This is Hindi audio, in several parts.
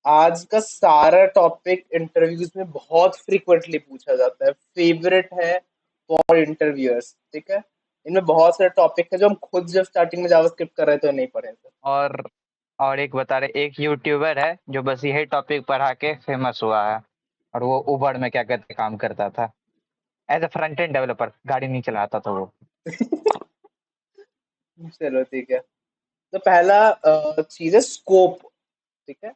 आज का सारा टॉपिक इंटरव्यूज में बहुत फ्रीक्वेंटली पूछा जाता है, फेवरेट है फॉर इंटरव्यूअर्स। ठीक है, इनमें बहुत सारे टॉपिक है जो हम खुद जब स्टार्टिंग में जावास्क्रिप्ट कर रहे थे नहीं पढ़े थे। और और एक बता रहे, एक यूट्यूबर है जो बस यही टॉपिक पढ़ा के फेमस हुआ है। और वो उबर में क्या कहते काम करता था, as a front end developer, गाड़ी नहीं चलाता था वो। चलो ठीक है। तो पहला चीज है स्कोप। ठीक है,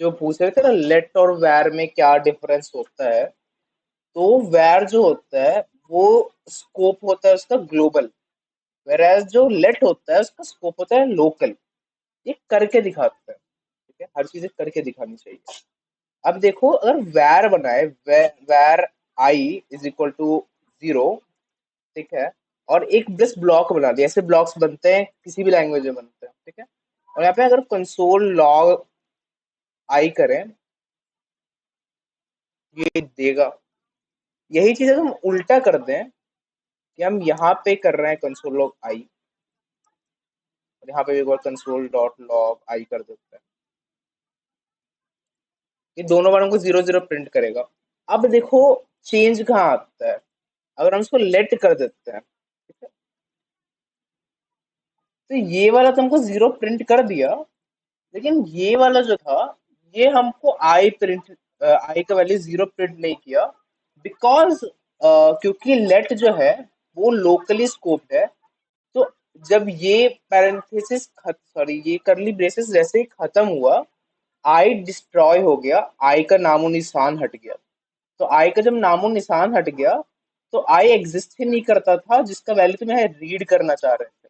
जो पूछ रहे थे ना लेट और वेर में क्या डिफरेंस होता है। तो वेर जो होता है वो स्कोप होता है उसका ग्लोबल, वेर जो लेट होता है उसका स्कोप होता है लोकल। ये करके दिखाता है। ठीक है, हर चीज करके दिखानी चाहिए। अब देखो, अगर वैर बनाए, वैर आई इज इक्वल टू 0। ठीक है, और एक बस ब्लॉक बना दिया, ऐसे ब्लॉक्स बनते हैं किसी भी लैंग्वेज में बनते हैं। ठीक है, और यहाँ पे अगर कंसोल लॉग आई करें, ये देगा। यही चीज अगर हम उल्टा कर दें कि हम यहाँ पे कर रहे हैं कंसोल लॉग आई, और यहाँ पे भी एक बार कंसोल डॉट लॉग आई कर देते हैं, ये दोनों बार हमको 0 0 प्रिंट करेगा। अब देखो चेंज कहाँ आता है, अगर हम इसको लेट कर देते हैं। ठीक है, तो ये वाला तो हमको 0 प्रिंट कर दिया, लेकिन ये वाला जो था ये हमको आई का वैल्यू 0 प्रिंट नहीं किया। बिकॉज क्योंकि लेट जो है वो लोकली स्कोप्ड है। तो जब ये पैरेंथेसिस सॉरी ये करली ब्रेसेस जैसे ही खत्म हुआ, आई डिस्ट्रॉय हो गया, आई का नामो निशान हट गया। तो आई का जब नामो निशान हट गया, तो आई एग्जिस्ट ही नहीं करता था जिसका वैल्यू तुम यहाँ रीड करना चाह रहे थे।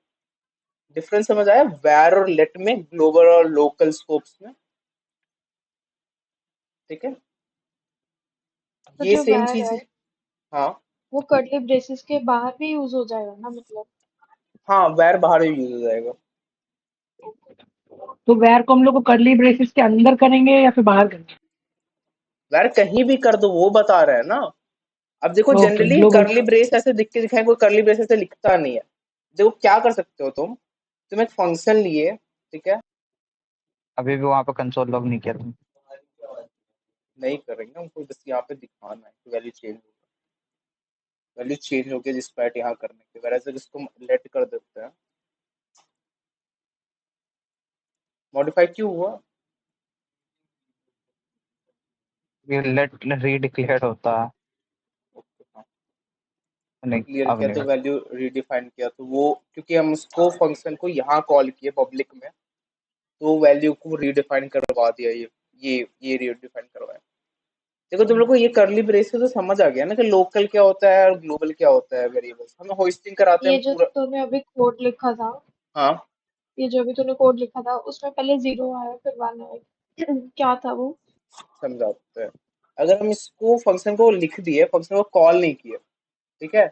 डिफरेंस समझ आया वैर और लेट में, ग्लोबल और लोकल स्कोप्स में। ठीक है, तो ये जो सेम वैर चीज है है। हाँ, वो कर्ली ब्रेसेस के बाहर भी यूज हो जाएगा ना, मतलब? हाँ वैर बाहर भी यूज हो जाएगा। तो वेयर को हम लोग को करली ब्रेसेस के अंदर करेंगे या फिर बाहर करेंगे? वैर कहीं भी कर दो, वो बता रहा है ना। अब देखो ओके, जनरली ग्लोबल। करली ब्रेस ऐसे दिख के दिखाए, कोई करली ब्रेस ऐसे लिखता नहीं है। देखो क्या कर सकते हो तुम एक फंक्शन लिए। ठीक है, अभी भी वहां पर कंसोल लॉग नहीं किया तुम। नहीं करेंगे, हमको बस यहाँ पे दिखाना है कि वैल्यू चेंज होगा, वैल्यू चेंज हो गई डिस्पाइट यहाँ करने के, वैसे इसको लेट कर देते हैं। मॉडिफाई क्यों हुआ? ये लेट रीडिक्लेयर्ड होता है। ओके, हाँ, नहीं, क्लियर अब किया नहीं तो होता। वैल्यू रीडिफाइन किया, तो वो क्योंकि हम उसको फंक्शन को यहाँ कॉल किए पब्लिक में, तो वैल्यू को रीडिफाइन करवा दिया। ये रीडिफाइन करवाया। देखो तुम लोग को ये करली ब्रेस से तो समझ आ गया ना कि लोकल क्या होता है और ग्लोबल क्या होता है। वेरिएबल्स हमें होस्टिंग कराते हैं ये हम जो पूरा। तूने अभी कोड लिखा था, हाँ, ये जो भी तूने कोड लिखा था उसमें पहले 0 आया फिर 1 आया। क्या था वो? समझाते हैं। अगर हम इसको फंक्शन को लिख दिए, फंक्शन को कॉल नहीं किए। ठीक है,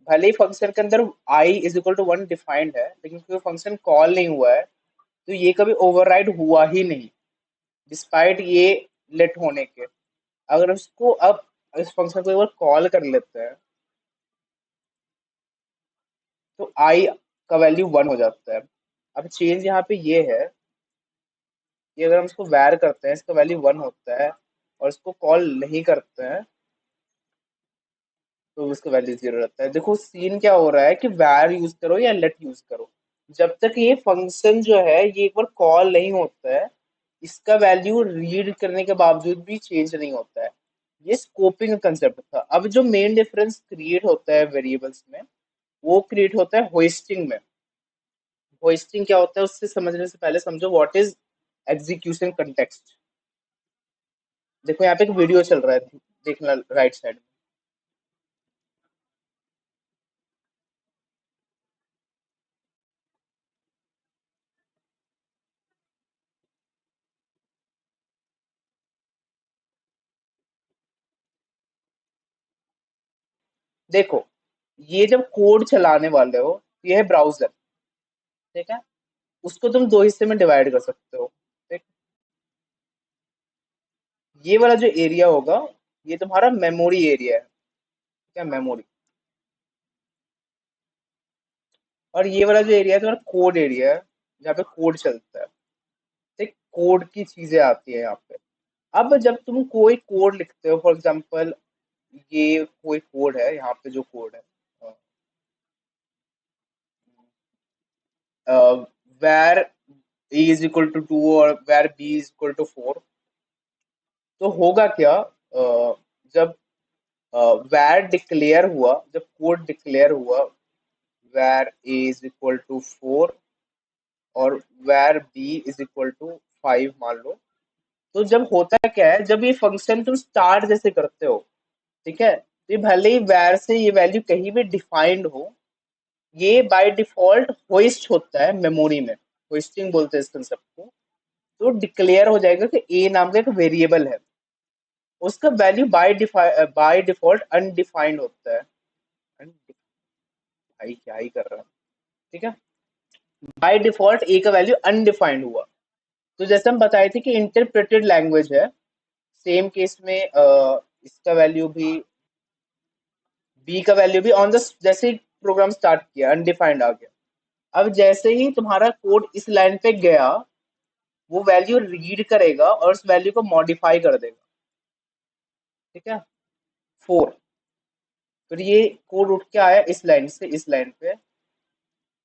भले ही फंक्शन के अंदर I is equal to 1 defined है, लेकिन क्योंकि फंक्शन कॉल नहीं हुआ है, तो ये कभी ओवरराइड हुआ ही नहीं, डिस्पाइट ये लेट होने के। अगर उसको अब इस फंक्शन को एक बार कॉल कर लेते हैं, तो आई का वैल्यू 1 हो जाता है। अब चेंज यहाँ पे ये है कि अगर हम इसको वैर करते हैं, इसका वैल्यू 1 होता है, और इसको कॉल नहीं करते हैं, तो उसका वैल्यू 0 रहता है। देखो सीन क्या हो रहा है कि वैर यूज करो या लेट यूज करो, जब तक ये फंक्शन जो है ये एक बार कॉल नहीं होता है, इसका वैल्यू रीड करने के बावजूद भी चेंज नहीं होता है। ये स्कोपिंग कंसेप्ट था। अब जो मेन डिफरेंस क्रिएट होता है वेरिएबल्स में, वो क्रिएट होता है होइस्टिंग में। होइस्टिंग क्या होता है उससे समझने से पहले समझो व्हाट इज एग्जीक्यूशन कंटेक्स्ट। देखो यहाँ पे एक वीडियो चल रहा है, देखना राइट साइड में। देखो, ये जब कोड चलाने वाले हो, ये है ब्राउजर। ठीक है, उसको तुम दो हिस्से में डिवाइड कर सकते हो। ठीक, ये वाला जो एरिया होगा ये तुम्हारा मेमोरी एरिया है। ठीक है, मेमोरी। और ये वाला जो एरिया है तुम्हारा कोड एरिया है, जहाँ पे कोड चलता है। ठीक, कोड की चीजें आती है यहाँ पे। अब जब तुम कोई कोड लिखते हो, फॉर एग्जांपल ये कोई कोड है, यहाँ पे जो कोड है where a is equal to 2 और where b is equal to 4, तो होगा क्या, जब where डिक्लेयर हुआ, जब कोड डिक्लेयर हुआ where a is equal to 4 और where b is equal to 5 मान लो, तो जब होता क्या है, जब ये फंक्शन तुम स्टार्ट जैसे करते हो, ठीक है, तो ये भले ही where से ये वैल्यू कहीं भी डिफाइंड हो, ये बाय डिफॉल्ट होइस्ट होता है मेमोरी में, होइस्टिंग बोलते हैं इस कंसेप्ट को। तो डिक्लेयर हो जाएगा कि ए नाम का एक वेरिएबल है, उसका वैल्यू बाय डिफॉल्ट अनडिफाइंड होता है। भाई क्या ही कर रहा है, ठीक है, बाय डिफॉल्ट ए का वैल्यू अनडिफाइंड हुआ। तो जैसे हम बताए थे कि इंटरप्रेटेड लैंग्वेज है, सेम केस में इसका वैल्यू भी, बी का वैल्यू भी ऑन द, जैसे ही प्रोग्राम स्टार्ट किया अनडिफाइंड आ गया। अब जैसे ही तुम्हारा कोड इस लाइन पे गया, वो वैल्यू रीड करेगा और उस वैल्यू को मॉडिफाई कर देगा, ठीक है, 4। फिर ये कोड उठ के आया इस लाइन से इस लाइन पे,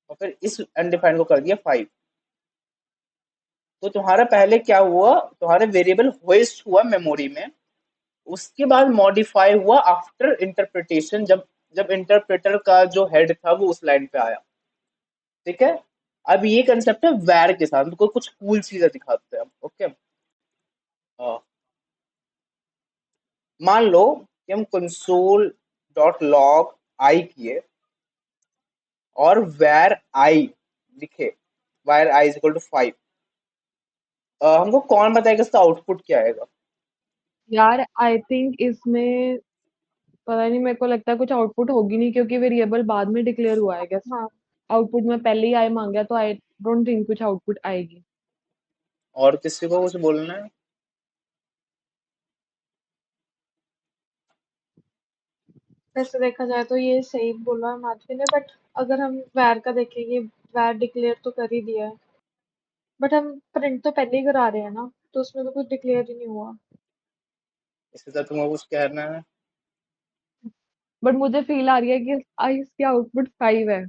और फिर इस अनडिफाइंड को कर दिया 5। तो तुम्हारा पहले क्या हुआ, तुम्हारा वेरिएबल होइस्ट हुआ मेमोरी में, उसके बाद मॉडिफाई हुआ आफ्टर इंटरप्रिटेशन, जब जब इंटरप्रेटर का जो हेड था वो उस लाइन पे आया, ठीक है। अब ये कंसेप्ट है वैर के साथ, तो कुछ कूल चीजें दिखाते हैं, ओके। मान लो कि हम कंसोल डॉट लॉग आई किए और where i लिखे, where i is equal to 5, हमको कौन बताएगा इसका आउटपुट क्या आएगा? यार आई थिंक इसमें पता नहीं, मेरे को लगता है कुछ आउटपुट होगी नहीं क्योंकि वेरिएबल बाद में डिक्लेयर हुआ है। क्या हाँ आउटपुट में पहले ही आई मांगा, तो आई डोंट थिंक कुछ आउटपुट आएगी। और किसी को कुछ बोलना है? वैसे देखा जाए तो ये सही बोला माधवी ने, बट अगर हम वैर का देखेंगे, वैर डिक्लेयर तो कर ही दिया है, बट हम प्रिंट तो पहले ही करा रहे हैं ना, तो उसमें तो कुछ डिक्लेयर ही नहीं हुआ। इसके साथ तुमको कुछ कहना है? बट मुझे फील आ रही है कि आई इसकी आउटपुट 5 है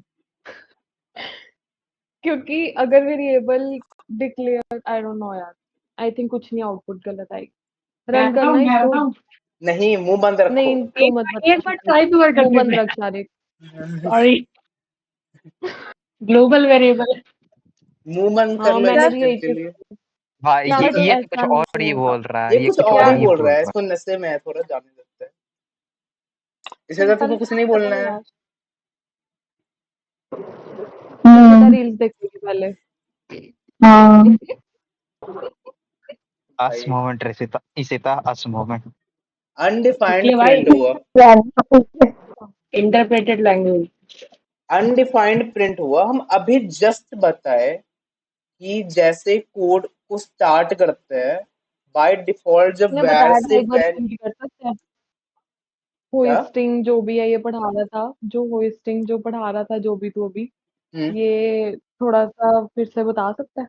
क्योंकि अगर variable declare, I don't know यार, आई थिंक कुछ नहीं, आउटपुट गलत आएगी। रन करना है मैं इसको? बताऊं नहीं, मुंह बंद रखो। नहीं तू एक मत एक बार ट्राई तो कर मुंह करके बंद रख सारे। सॉरी ग्लोबल वेरिएबल मुंह बंद कर हाँ लो एक मैंने भी सेकंड यही के चीज, लिए। भाई ना बट ये तो कुछ ऐसा और नहीं ही होगा। बोल रहा ये है, ये कुछ कुछ और और ही ही बोल बोल रहा है, रहा है। इसको नशे में है, थोड़ा जाने देते हैं। इसके साथ सिंपल तुमको कुछ नहीं बोलना है? यार। रचिता रील्स देखेगी पहले। हाँ अस भाई मोमेंट रसिता इसिता अस मोमेंट। अनडिफाइंड इसलिए प्रिंट हुआ, भाई इंटरप्रेटेड लैंग्वेज अनडिफाइंड प्रिंट हुआ। हम अभी जस्ट बताए कि जैसे कोड को स्टार्ट करते हैं, बाय डिफॉल्ट जब ने वैर बताया था, से एक बार वैल, रिपीट कर सकते हैं? क्या? होइस्टिंग जो भी है ये पढ़ा रहा था, जो होइस्टिंग जो पढ़ा रहा था, जो भी तू अभी, हम्म, ये थोड़ा सा फिर से बता सकता है?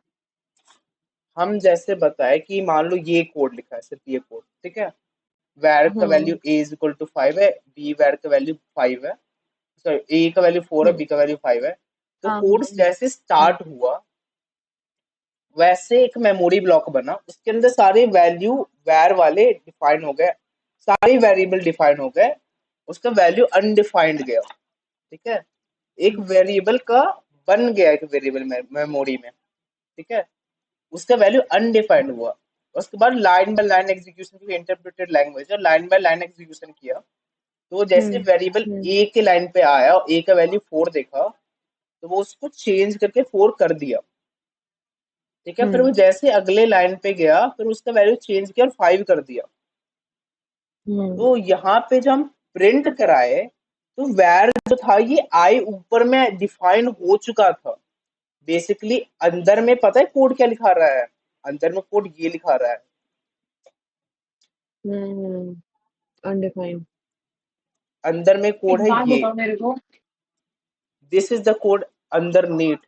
हम जैसे बताए कि मान लो ये कोड लिखा है, सिर्फ ये कोड, ठीक है, वैर का value a is equal to 5 है, बी वैर का वैल्यू 5 है, सॉरी a का वैल्यू 4 है, हम्म बी का वैल्यू 5 है। तो हाँ कोड जैसे हम्म स्टार्ट हुआ, वैसे एक मेमोरी ब्लॉक बना, उसके अंदर सारे वैल्यू वैर वाले डिफाइन हो गए, सारे वेरिएबल डिफाइन हो गए, उसका वैल्यू अनडिफाइंड गया, ठीक है। एक वेरिएबल का बन गया, एक वेरिएबल मेमोरी में, ठीक है, उसका वैल्यू अनडिफाइंड हुआ। उसके बाद लाइन बाय लाइन एग्जीक्यूशन की इंटरप्रेटेड लैंग्वेज है, लाइन बाय लाइन एग्जीक्यूशन किया, तो जैसे वेरिएबल हम्म ए के लाइन पे आया और ए का वैल्यू 4 देखा, तो वो उसको चेंज करके 4 कर दिया, ठीक है। फिर वो हम्म जैसे अगले लाइन पे गया, फिर उसका वैल्यू चेंज किया और 5 कर दिया। हम्म तो यहाँ पे जब हम प्रिंट कराए, तो वैर जो था ये आई ऊपर में डिफाइन हो चुका था। बेसिकली अंदर में पता है कोड क्या लिखा रहा है? अंदर में कोड ये लिखा रहा है, अनडिफाइंड। अंदर में कोड एक है बात ये, बताओ मेरे को, this is the code underneath.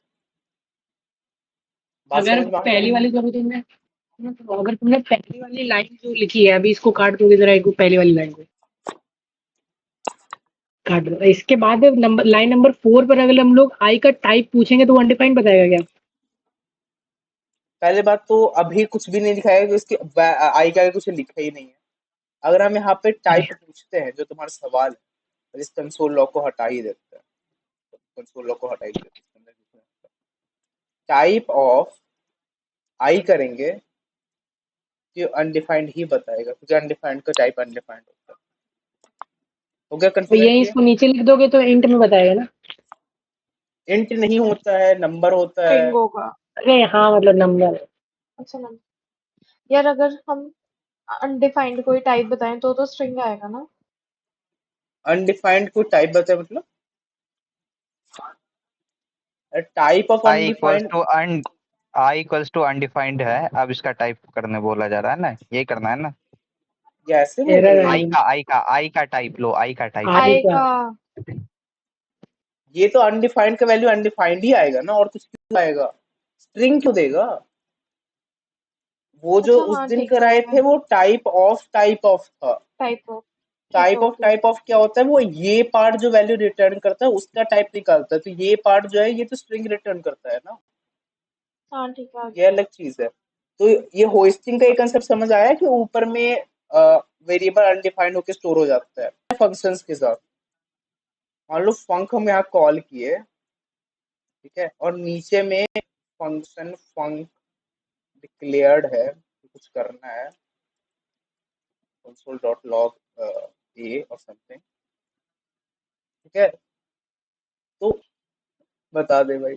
बात अगर समझ में आ रही पहली है? वाली जो भी तुमने तो अगर तुमने पहली वाली लाइन जो लिखी है, अभी इसको काट दोगे जरा, एक पहली वाली लाइन को काट दो। इसके बाद लाइन नंबर 4 पर अगर हम लोग आई का टाइप पूछेंगे तो वो अनडिफाइंड बताएगा क्या? पहले बात तो अभी कुछ भी नहीं दिखाया कि उसके आई के आगे कुछ लिखा ही नहीं है। अगर हम यहाँ पे टाइप पूछते हैं, जो तुम्हारा सवाल है, और इस कंसोल लॉग को हटा ही देते हैं, कंसोल लॉग को हटा ही देते हैं, टाइप ऑफ आई करेंगे कि अनडिफाइंड ही बताएगा, क्योंकि अनडिफाइंड का टाइप अनडिफाइंड होता है। हो गया तो कंफ्यूजन यही क्लियर? इसको नीचे लिख दोगे तो इंट में बताएगा ना? इंट नहीं होता है, नंबर होता है। स्ट्रिंग होगा। अरे हाँ, मतलब नंबर। अच्छा मैम, यार अगर हम अनडिफाइंड कोई टाइप बताएं तो स्ट्रिंग आएगा ना? अनडिफाइंड को टाइप बताए मतलब type of i equals undefined. To undefined है, अब इसका टाइप करने बोला जा रहा है ना, यही करना है ना। ये ऐसे बोल एरर रहे है। हो? आई का टाइप लो, आई का टाइप। आई का आएगा। ये तो अनडिफाइंड का वैल्यू अनडिफाइंड ही आएगा ना, और कुछ क्यों आएगा? स्ट्रिंग क्यों देगा? वो जो अच्छा उस हाँ दिन ठीक है, कराए ओके। थे वो टाइप ऑफ था। टाइप ऑफ, ठीक है, ओके। टाइप ऑफ क्या होता है? वो ये पार्ट जो वैल्यू रिटर्न करता है उसका टाइप निकालता है, तो ये पार्ट जो है ये तो स्ट्रिंग रिटर्न करता है ना, हाँ ठीक है, ये आगे। अलग चीज है। तो ये होस्टिंग का एक कंसेप्ट समझ आया कि ऊपर में वेरिएबल अनडिफाइंड होकर स्टोर हो जाता है फंक्शंस के साथ। मान लो फंक हम यहाँ कॉल किए, ठीक है, और नीचे में फंक्शन फंक डिक्लेयर्ड है, कुछ करना है, console.log a और समथिंग, ठीक है, तो बता दे भाई।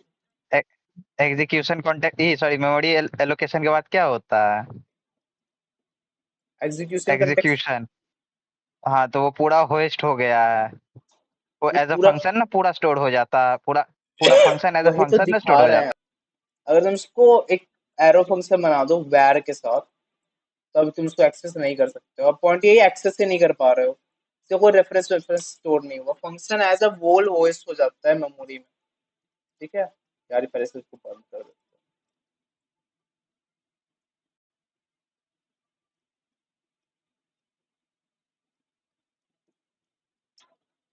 Execution contact sorry memory allocation के बाद क्या होता है? Execution context. एग्जीक्यूशन। हाँ, तो वो पूरा होस्ट हो गया है, वो ये एज अ पूरा फंक्शन ना पूरा स्टोर हो जाता है, पूरा पूरा फंक्शन एज अ वही तो फंक्शन ना स्टोर दिखा हो रहे हैं। जाता अगर तुम इसको एक एरो फंक्शन बना दो वैर के साथ, तो अभी तुम उसको एक्सेस नहीं कर सकते हो। अब पॉइंट यही एक्सेस ही नहीं कर पा रहे हो, इसका कोई रेफरेंस स्टोर नहीं हुआ, function as a whole hoist हो जाता है मेमोरी में, ठीक है। यार पहले से इसको बंद कर दो।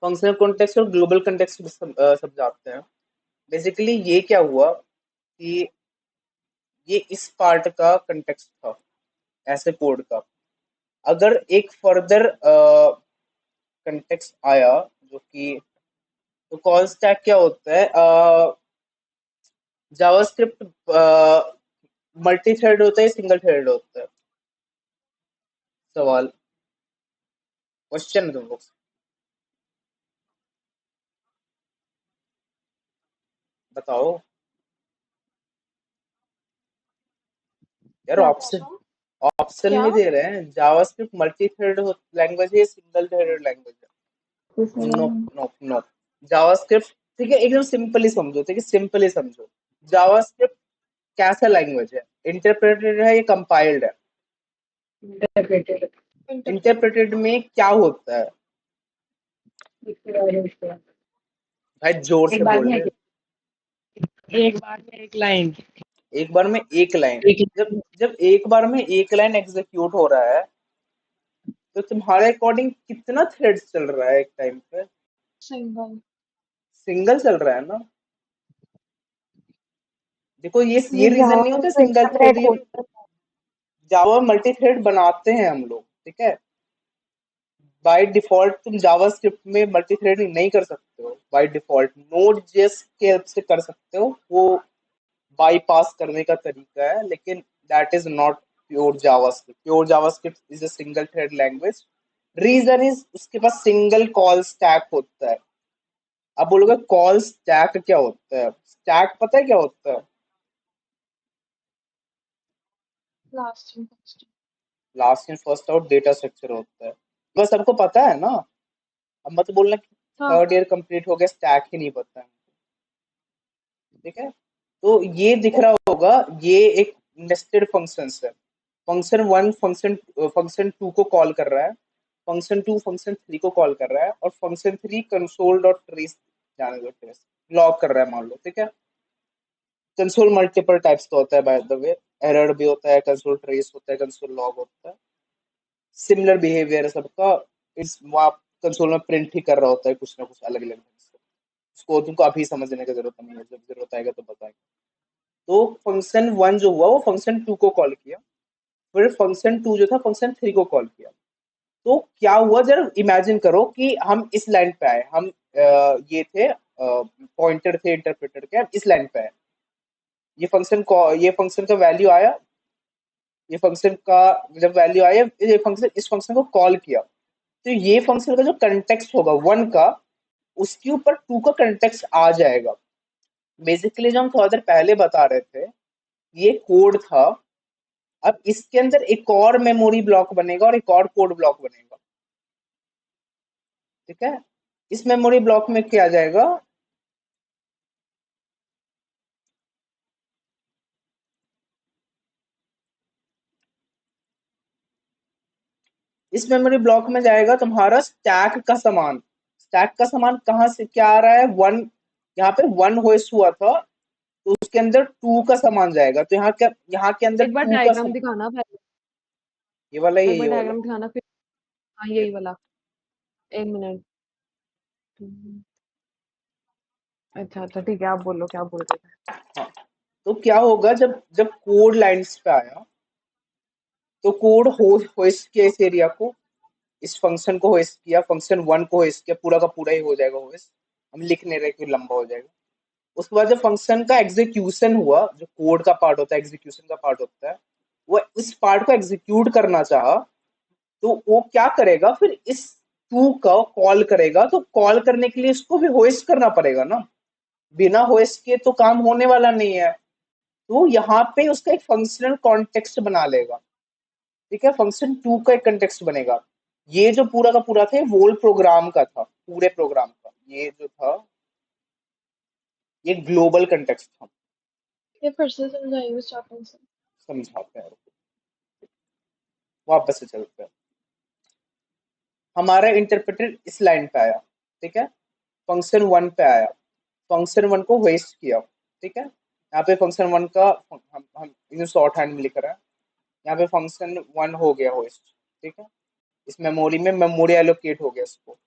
फंक्शनल कॉन्टेक्स्ट और ग्लोबल कॉन्टेक्स्ट समझाते हैं। बेसिकली ये क्या हुआ कि ये इस पार्ट का कंटेक्स्ट था ऐसे कोड का। अगर एक फर्दर कंटेक्स्ट आया जो कि, तो कॉल स्टैक क्या होता है? जावास्क्रिप्ट मल्टी थ्रेड होता है, सिंगल थ्रेड होता है? सवाल, क्वेश्चन तुम लोग से। बताओ यार, क्या ऑप्शन पूछा? ऑप्शन क्या? में दे रहे हैं, जावास्क्रिप्ट मल्टी थ्रेड लैंग्वेज है, सिंगल थ्रेडेड लैंग्वेज है? No no no. जावास्क्रिप्ट, ठीक है, एकदम सिंपली समझो, ठीक है, सिंपली समझो। जावास्क्रिप्ट कैसा लैंग्वेज है? इंटरप्रेटेड है या कंपाइल्ड है? इंटरप्रेटेड। इंटरप्रेट। इंटरप्रेटेड में क्या होता है? भाई जोर से एक बार बोल में ले। एक बार में एक लाइन। एक बार में एक लाइन। एक जब जब एक बार में एक लाइन एग्जीक्यूट हो रहा है, तो तुम्हारे अकॉर्डिंग कितना थ्रेड्स चल रहा है एक टाइम पे? सिंगल। सिंगल चल रहा है ना। देखो ये ये रीजन नहीं जावा होता तो सिंगल थ्रेड, इंटरप्रेट ये होता है। जावा मल्टी थ्रेड बनाते हैं हम लोग, ठीक है। बाय डिफॉल्ट तुम जावास्क्रिप्ट में मल्टी थ्रेडिंग नहीं कर सकते हो बाय डिफॉल्ट, नोड जेएस के हेल्प से कर सकते हो, वो बाईपास करने का तरीका है, लेकिन that is not pure JavaScript. Pure JavaScript is a single thread language. Reason is उसके पास सिंगल कॉल स्टैक होता है। अब बोलोगे कॉल स्टैक क्या होता है? स्टैक पता है क्या होता है? Last in first. Last in first out data structure होता है, बस सबको पता है ना। अब मत बोलना कि हाँ। थर्ड ईयर कंप्लीट हो गया स्टैक ही नहीं पता है, ठीक है। तो ये दिख रहा होगा, ये एक नेस्टेड फंक्शंस है। फंक्शन वन फंक्शन टू को कॉल कर रहा है, फंक्शन टू फंक्शन थ्री को कॉल कर रहा है, और function three console dot trace, जाने दो, ट्रेस लॉग कर रहा है मान लो, ठीक है। कंसोल मल्टीपल टाइप्स का होता है बाय द वे, एरर भी होता है, कंसोल ट्रेस होता है, कंसोल लॉग होता है, सिमिलर बिहेवियर है सबका। इस वहाँ कंसोल में प्रिंट ही कर रहा होता है कुछ ना कुछ अलग अलग ढंग से। उसको तुमको अभी समझने की जरूरत नहीं है, जब जरूरत आएगा तो बताएंगे। तो फंक्शन 1 जो हुआ वो फंक्शन 2 को कॉल किया, फिर फंक्शन 2 जो था फंक्शन 3 को कॉल किया। तो क्या हुआ, जरा इमेजिन करो कि हम इस लाइन पे आए, हम ये थे पॉइंटर थे इंटरप्रेटर के, हम इस लाइन पे आए, ये फंक्शन का वैल्यू आया, ये फंक्शन का जब वैल्यू आया, ये फंक्शन इस फंक्शन को कॉल किया, तो ये फंक्शन का जो कंटेक्स्ट होगा 1 का, उसके ऊपर 2 का कंटेक्स्ट आ जाएगा। बेसिकली जो हम थोड़ा देर पहले बता रहे थे, ये कोड था। अब इसके अंदर एक और मेमोरी ब्लॉक बनेगा और एक और कोड ब्लॉक बनेगा, ठीक है। इस मेमोरी ब्लॉक में क्या जाएगा, इस मेमोरी ब्लॉक में जाएगा तुम्हारा स्टैक का सामान। स्टैक का सामान कहाँ से क्या आ रहा है, 1, यहाँ पे 1 होस्ट हुआ था, तो उसके अंदर 2 का सामान जाएगा। तो यहाँ के अंदर एक बार 2 का डायग्राम दिखाना पहले, ये वाला, एक बार ये वाला। डायग्राम दिखाना फिर। हाँ यही वाला, 1 मिनट। अच्छा अच्छा ठीक है, आप बोलो क्या बोल रहे थे। हाँ, तो क्या होगा, जब जब कोड लाइंस पे आया, तो कोड होस्ट किया इस एरिया को, इस फंक्शन को होस्ट किया, फंक्शन 1 को होस्ट किया, पूरा का पूरा ही हो जाएगा होस्ट, हम लिख नहीं रहे कि लंबा हो जाएगा। उसके बाद जब फंक्शन का एग्जीक्यूशन हुआ, जो कोड का पार्ट होता है, एग्जीक्यूशन का पार्ट होता है, वो इस पार्ट को एग्जीक्यूट करना चाहा, तो वो क्या करेगा, फिर इस 2 का कॉल करेगा। तो कॉल करने के लिए इसको भी होस्ट करना पड़ेगा ना, बिना होस्ट के तो काम होने वाला नहीं है। तो यहाँ पे उसका एक फंक्शनल कॉन्टेक्स्ट बना लेगा, ठीक है। फंक्शन 2 का एक कंटेक्स्ट बनेगा। ये जो पूरा का पूरा था, वोल प्रोग्राम का था, पूरे प्रोग्राम का ये जो था, ये ग्लोबल कंटेक्स्ट था। ये फिर से समझाइए स्टार्टिंग से। समझाते हैं, वापस से चलते हैं। हमारा इंटरप्रेटर इस लाइन पे आया, ठीक है, फंक्शन 1 पे आया, फंक्शन 1 को वेस्ट किया, ठीक है। यहाँ पे फंक्शन 1 का हम इसे शॉर्ट हैंड में लिख रहे हैं। यहाँ पे फंक्शन 1 हो गया होस्ट, ठीक है। इस मेमोरी में मेमोरी एलोकेट हो गया इसको,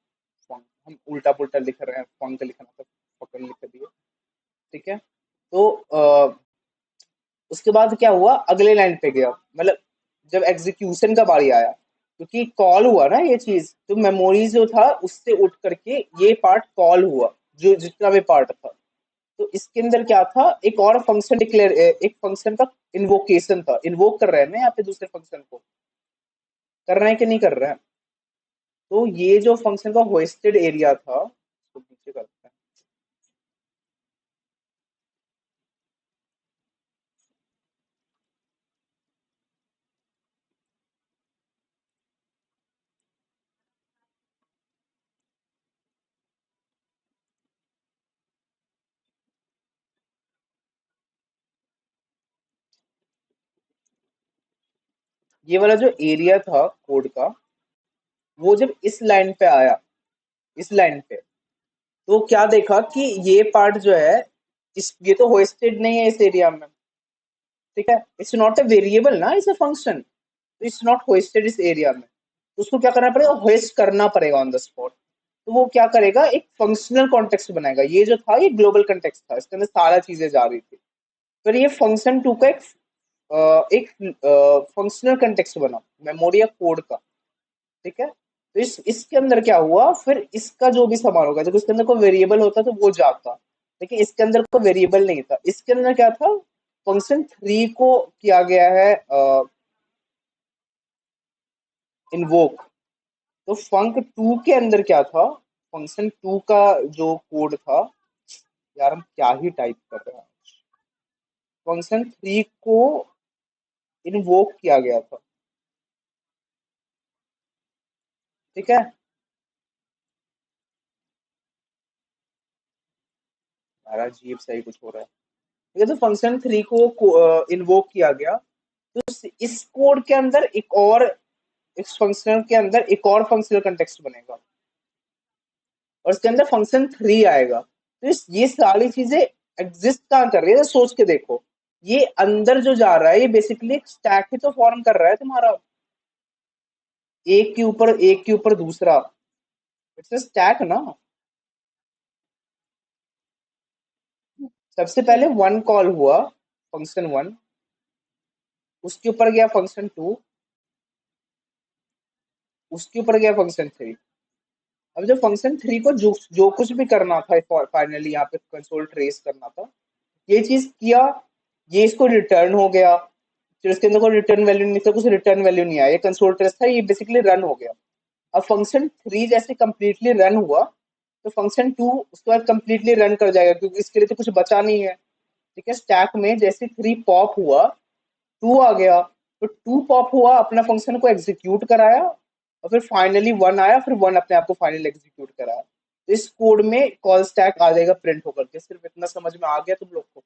हम उल्टा पुल्टा लिख रहे हैं, फंक लिखना था, फंक लिख दिए, ठीक है। तो उसके बाद क्या हुआ, अगले लाइन पे गया, मतलब जब एग्जीक्यूशन का बारी आया, क्योंकि कॉल हुआ ना ये चीज, तो मेमोरी जो था उससे उठ करके ये पार्ट कॉल हुआ, जो जितना भी पार्ट था। तो इसके अंदर क्या था, एक और फंक्शन डिक्लेयर, एक फंक्शन का इन्वोकेशन था, इन्वोक कर रहे हैं ना यहाँ पे दूसरे फंक्शन को, कर रहे हैं कि नहीं कर रहे हैं। तो ये जो फंक्शन का होस्टेड एरिया था, तो नीचे करते हैं, ये वाला जो एरिया था कोड का, वो जब इस लाइन पे आया, इस लाइन पे, तो क्या देखा कि ये पार्ट जो है, इस ये तो होस्टेड नहीं है इस एरिया में, ठीक है। इट्स नॉट अ वेरिएबल ना, इट्स अ फंक्शन, तो इट्स नॉट होस्टेड इस एरिया में। तो उसको क्या करना पड़ेगा, होस्ट करना पड़ेगा ऑन द स्पॉट। तो वो क्या करेगा, एक फंक्शनल कॉन्टेक्स्ट बनाएगा। ये जो था ये ग्लोबल कॉन्टेक्स्ट था, इसके अंदर सारा चीजें जा रही थी। फिर ये फंक्शन 2 का एक फंक्शनल कॉन्टेक्स्ट बना मेमोरी या कोड का, ठीक है। तो इसके अंदर क्या हुआ, फिर इसका जो भी सामान होगा, जब इसके अंदर कोई वेरिएबल होता तो वो जाता, लेकिन इसके अंदर कोई वेरिएबल नहीं था। इसके अंदर क्या था, फंक्शन 3 को किया गया है इन्वोक। तो फंक 2 के अंदर क्या था, फंक्शन 2 का जो कोड था, यार हम क्या ही टाइप कर रहे हैं, फंक्शन 3 को इन्वोक किया गया था, ठीक है। यार अजीब सही कुछ हो रहा है, ठीक है। तो फंक्शन 3 को इन्वोक किया गया, तो इस कोड के अंदर एक और, इस फंक्शन के अंदर एक और फंक्शनल कंटेक्स्ट बनेगा, और इसके अंदर फंक्शन 3 आएगा। तो ये सारी चीजें एग्जिस्ट कहाँ कर रही है, सोच के देखो। ये अंदर जो जा रहा है ये बेसिकली एक स्टैक ही तो फॉर्म कर रहा है तुम्हारा, एक के ऊपर दूसरा, इट्स अ स्टैक ना। सबसे पहले वन कॉल हुआ, फंक्शन वन, उसके ऊपर गया फंक्शन टू, उसके ऊपर गया फंक्शन थ्री। अब जब फंक्शन थ्री को जो जो कुछ भी करना था फाइनली यहाँ पे कंसोल ट्रेस करना था, ये चीज किया, ये इसको रिटर्न हो गया, फिर उसके अंदर कोई रिटर्न वैल्यू नहीं था, कुछ रिटर्न वैल्यू नहीं आया, ये कंसोल ट्रेस था, ये बेसिकली रन हो गया। अब फंक्शन थ्री जैसे कंप्लीटली रन हुआ तो फंक्शन टू उसके बाद कंप्लीटली रन कर जाएगा, क्योंकि इसके लिए तो कुछ बचा नहीं है। ठीक है, स्टैक में जैसे थ्री पॉप हुआ टू आ गया, तो टू पॉप हुआ, अपना फंक्शन को एग्जीक्यूट कराया, और फिर फाइनली वन आया, फिर वन अपने आप को फाइनली एग्जीक्यूट कराया। तो इस कोड में कॉल स्टैक आ जाएगा प्रिंट होकर के। सिर्फ इतना समझ में आ गया तुम लोग को?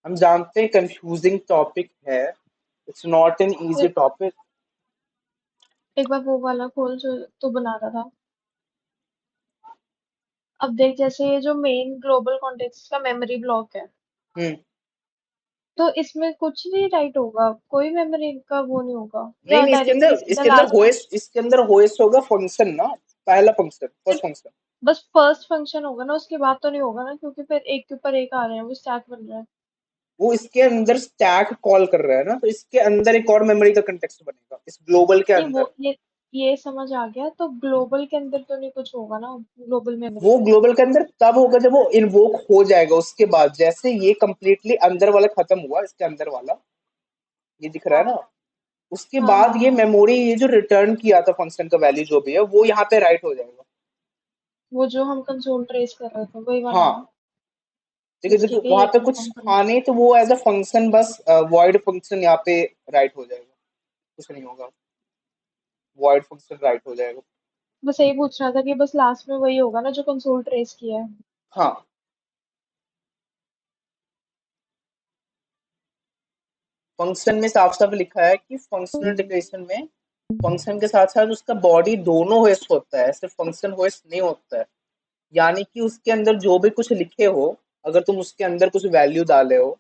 हम जानते हैं कंफ्यूजिंग टॉपिक है, it's not an easy topic. एक बार वो वाला खोल जो तू बना रहा था। अब देख, जैसे ये जो मेन ग्लोबल कॉन्टेक्स्ट का मेमोरी ब्लॉक है, हम्म तो इसमें कुछ नहीं राइट होगा, कोई मेमोरी का वो नहीं होगा, नहीं या नहीं, डायरेक्टली सीधा इसके अंदर लास्ट। होएस्ट, इसके अंदर होएस्ट होगा फंक्शन ना, पहला फंक्शन, फर्स्ट सिर्फ फंक्शन। बस फर्स्ट फंक्शन होगा ना, उसके बाद तो नहीं होगा ना, क्योंकि फिर एक के ऊपर एक आ रहे हैं, वो स्टैक बन रहा है। वो इसके अंदर स्टैक कॉल कर रहा है ना, तो इसके अंदर एक और मेमोरी का कंटेक्स्ट बनेगा इस ग्लोबल के नहीं, वो अंदर। ये समझ आ गया, तो ग्लोबल के अंदर तो नहीं कुछ होगा ना, ग्लोबल मेमोरी वो में। ग्लोबल के अंदर तब होगा जब वो इन्वोक हो जाएगा, उसके बाद जैसे ये कंप्लीटली अंदर वाला खत्म हुआ, इसके अंदर वाला ये दिख रहा है ना, हाँ उसके हाँ बाद हाँ ये हाँ। मेमोरी, ये जो रिटर्न किया था फंक्शन का वैल्यू जो भी है, वो यहाँ पे राइट हो जाएगा। वो जो हम कंसोल ट्रेस कर रहे थे वही वाला ना। हाँ, देखिए बस देखो ठीक है, वहां ये पे कुछ कंफर्म करना। था नहीं, तो वो एज अ फंक्शन बस वॉइड फंक्शन यहाँ पे राइट हो जाएगा, कुछ नहीं होगा, वॉइड फंक्शन राइट हो जाएगा। बस यही पूछ रहा था कि बस लास्ट में वही होगा ना जो कंसोल ट्रेस किया है। हाँ, फंक्शन में साफ साफ लिखा है कि फंक्शनल डिक्लेरेशन में फंक्शन के साथ साथ उसका बॉडी दोनों होस्ट होता है, सिर्फ फंक्शन होस्ट नहीं होता है। यानी कि उसके अंदर जो भी कुछ लिखे हो, अगर तुम उसके अंदर कुछ वैल्यू डाले हो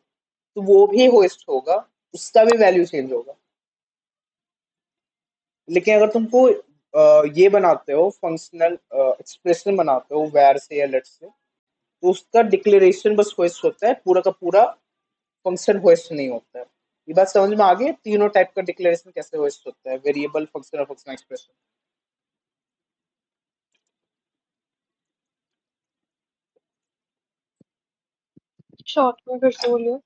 तो वो भी होस्ट होगा, उसका भी वैल्यू चेंज होगा। लेकिन अगर तुमको ये बनाते हो, फंक्शनल एक्सप्रेशन बनाते हो वैर से या लेट से, तो उसका डिक्लेरेशन बस होस्ट होता है, पूरा का पूरा फंक्शन होस्ट नहीं होता है। ये बात समझ में आ गई? तीनों टाइप का डिक्लेरेशन कैसे होस्ट होता है, वेरिएबल, फंक्शन और फंक्शनल एक्सप्रेशन। शॉर्ट में फिर से बोलियो।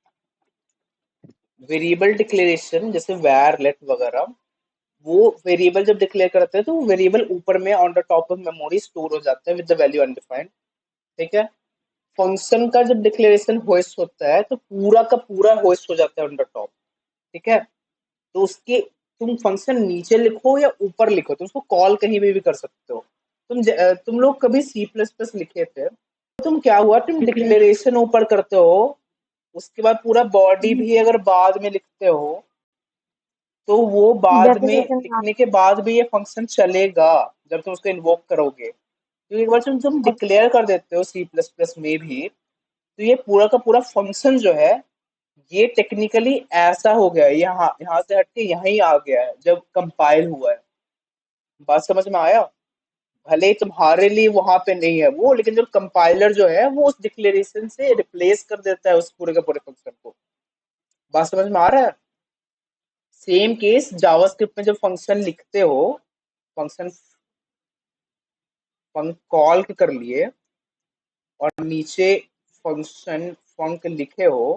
वेरिएबल डिक्लेरेशन जैसे वैर लेट वगैरह, वो वेरिएबल जब डिक्लेयर करते हैं तो वो वेरिएबल ऊपर में on the top of memory store हो जाता है विद द वैल्यू अनडिफाइंड। ठीक है, फंक्शन का जब डिक्लेरेशन होस्ट होता है तो पूरा का पूरा होस्ट हो जाता है ऑन द टॉप। ठीक है, तो उसके, तुम फंक्शन नीचे लिखो या ऊपर लिखो, तुम उसको कॉल कहीं भी कर सकते हो। तुम लोग कभी सी प्लस प्लस लिखे थे, तुम क्या हुआ, तुम डिक्लेयर। डिक्लेरेशन ऊपर करते हो, उसके बाद पूरा बॉडी भी अगर बाद में लिखते हो, तो वो बाद में डेफिनेशन हाँ। लिखने के बाद भी ये फंक्शन चलेगा जब तुम उसको इन्वोक करोगे। तो एक बार तुम डिक्लेयर कर देते हो सी प्लस प्लस में भी, तो ये पूरा का पूरा फंक्शन जो है ये टेक्निकली ऐसा हो गया है, यहाँ यहाँ से हट के यहीं आ गया है जब कंपाइल हुआ है। बात समझ में आया? भले ही तुम्हारे लिए वहां पे नहीं है वो, लेकिन जब कंपाइलर जो है वो उस डिक्लेरेशन से रिप्लेस कर देता है उस पूरे के पूरे फंक्शन को। बात समझ में आ रहा है? सेम केस जावास्क्रिप्ट में जब फंक्शन लिखते हो, फंक्शन कॉल कर लिए और नीचे फंक्शन फंक लिखे हो,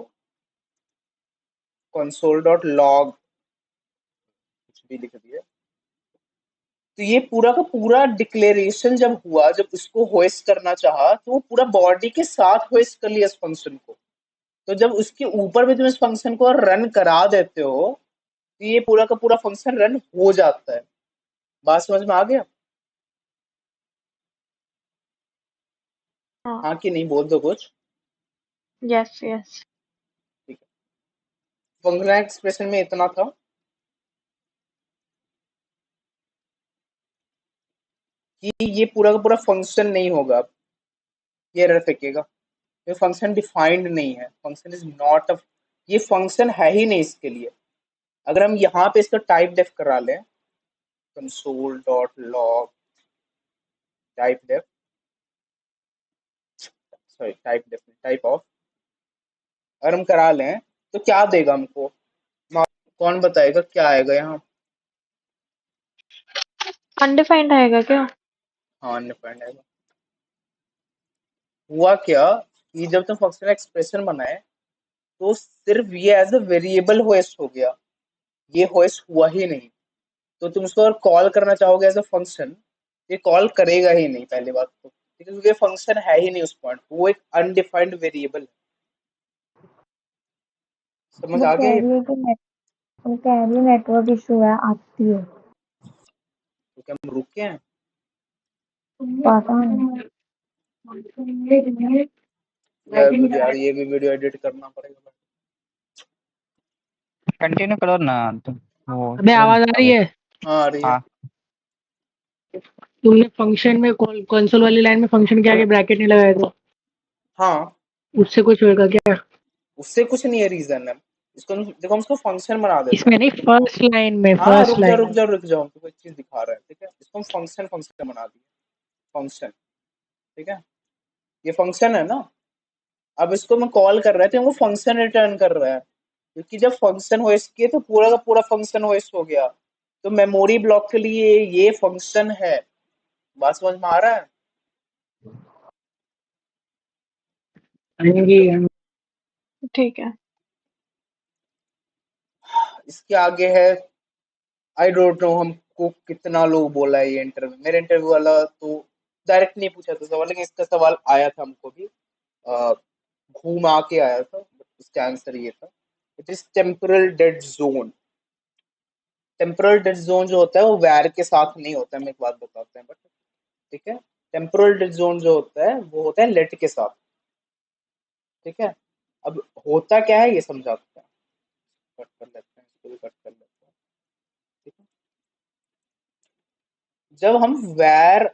कंसोल डॉट लॉग कुछ भी लिख दिए, तो ये पूरा का पूरा डिक्लेरेशन जब हुआ, जब उसको होस्ट करना चाहा, तो वो पूरा बॉडी के साथ होस्ट कर लिया इस फंक्शन को। तो जब उसके ऊपर भी तुम इस फंक्शन को रन करा देते हो, तो ये पूरा का पूरा फंक्शन रन हो जाता है। बात समझ में आ गया? हाँ। हाँ कि नहीं, बोल दो कुछ। Yes yes. ठीक है, फंक्शनल एक्सप्रेशन में इतना था कि ये पूरा का पूरा फंक्शन नहीं होगा, ये एरर फेंकेगा। ये फंक्शन डिफाइंड नहीं है, फंक्शन इज नॉट अ, ये फंक्शन है ही नहीं इसके लिए। अगर हम यहाँ पे इसका टाइप डेफ करा लें, console dot log type def, sorry type def type of, अगर हम करा लें तो क्या देगा हमको, कौन बताएगा क्या आएगा यहाँ? अनडिफाइंड आएगा क्या? हाँ अनडिफाइंड आएगा। हुआ क्या कि जब तुम फंक्शन एक्सप्रेशन बनाए तो सिर्फ ये एज अ वेरिएबल होस्ट हो गया, ये होस्ट हुआ ही नहीं। तो तुम उसको अगर कॉल करना चाहोगे एज अ फंक्शन, ये कॉल करेगा ही नहीं पहली बात तो, ठीक है, क्योंकि ये फंक्शन है ही नहीं उस पॉइंट, वो एक अनडिफाइंड वेरिएबल है। समझ वो आ गया कह ये? रही है कि वो कह रही है नेटवर्क इशू है, आती है। तो क्या हम रुक गए हैं? पता नहीं। यार ये भी वीडियो एडिट करना पड़ेगा। कंटिन्यू करो ना तुम। वो अबे आवाज आ रही है? हाँ आ रही है। हाँ तुमने फंक्शन में कंसोल वाली लाइन में फंक्शन के आगे ब्रैकेट नहीं लगाया था, हाँ उससे कुछ होगा क्या? उससे कुछ नहीं है, रीजन है इसको देखो, हम इसको फंक्शन बना देते हैं। इसमें नहीं, फर्स्ट लाइन में, हाँ फर्स्ट लाइन में। रुक जाओ, हमको एक चीज दिखा रहा है, ठीक है, इसको हम फंक्शन फंक्शन बना दिए, फंक्शन, ठीक है, ये फंक्शन है ना। अब इसको मैं कॉल कर रहा है तो वो फंक्शन रिटर्न कर रहा है, क्योंकि जब फंक्शन होस्ट किए तो पूरा का पूरा फंक्शन होस्ट हो गया। तो मेमोरी ब्लॉक के लिए ये फंक्शन है। बात समझ में आ रहा है? ठीक है। इसके आगे है, आई डोंट नो हमको कितना लोग बोला है ये इंटरव्यू, मेरे इंटरव्यू वाला तो डायरेक्ट नहीं पूछा था सवाल, लेकिन इसका सवाल आया था हमको भी, घूम आके आया था। इसका आंसर ये था, it is temporal dead zone. Temporal dead zone जो होता है वो वैर के साथ नहीं होता है, मैं एक बात बताते हैं बट, ठीक है, टेम्पोरल डेड जोन जो होता है वो होता है लेट के साथ, ठीक है। अब होता क्या है ये समझाते हैं, कट कर लेते हैं इसको भी, कट कर लेते हैं, ठीक है। जब हम वैर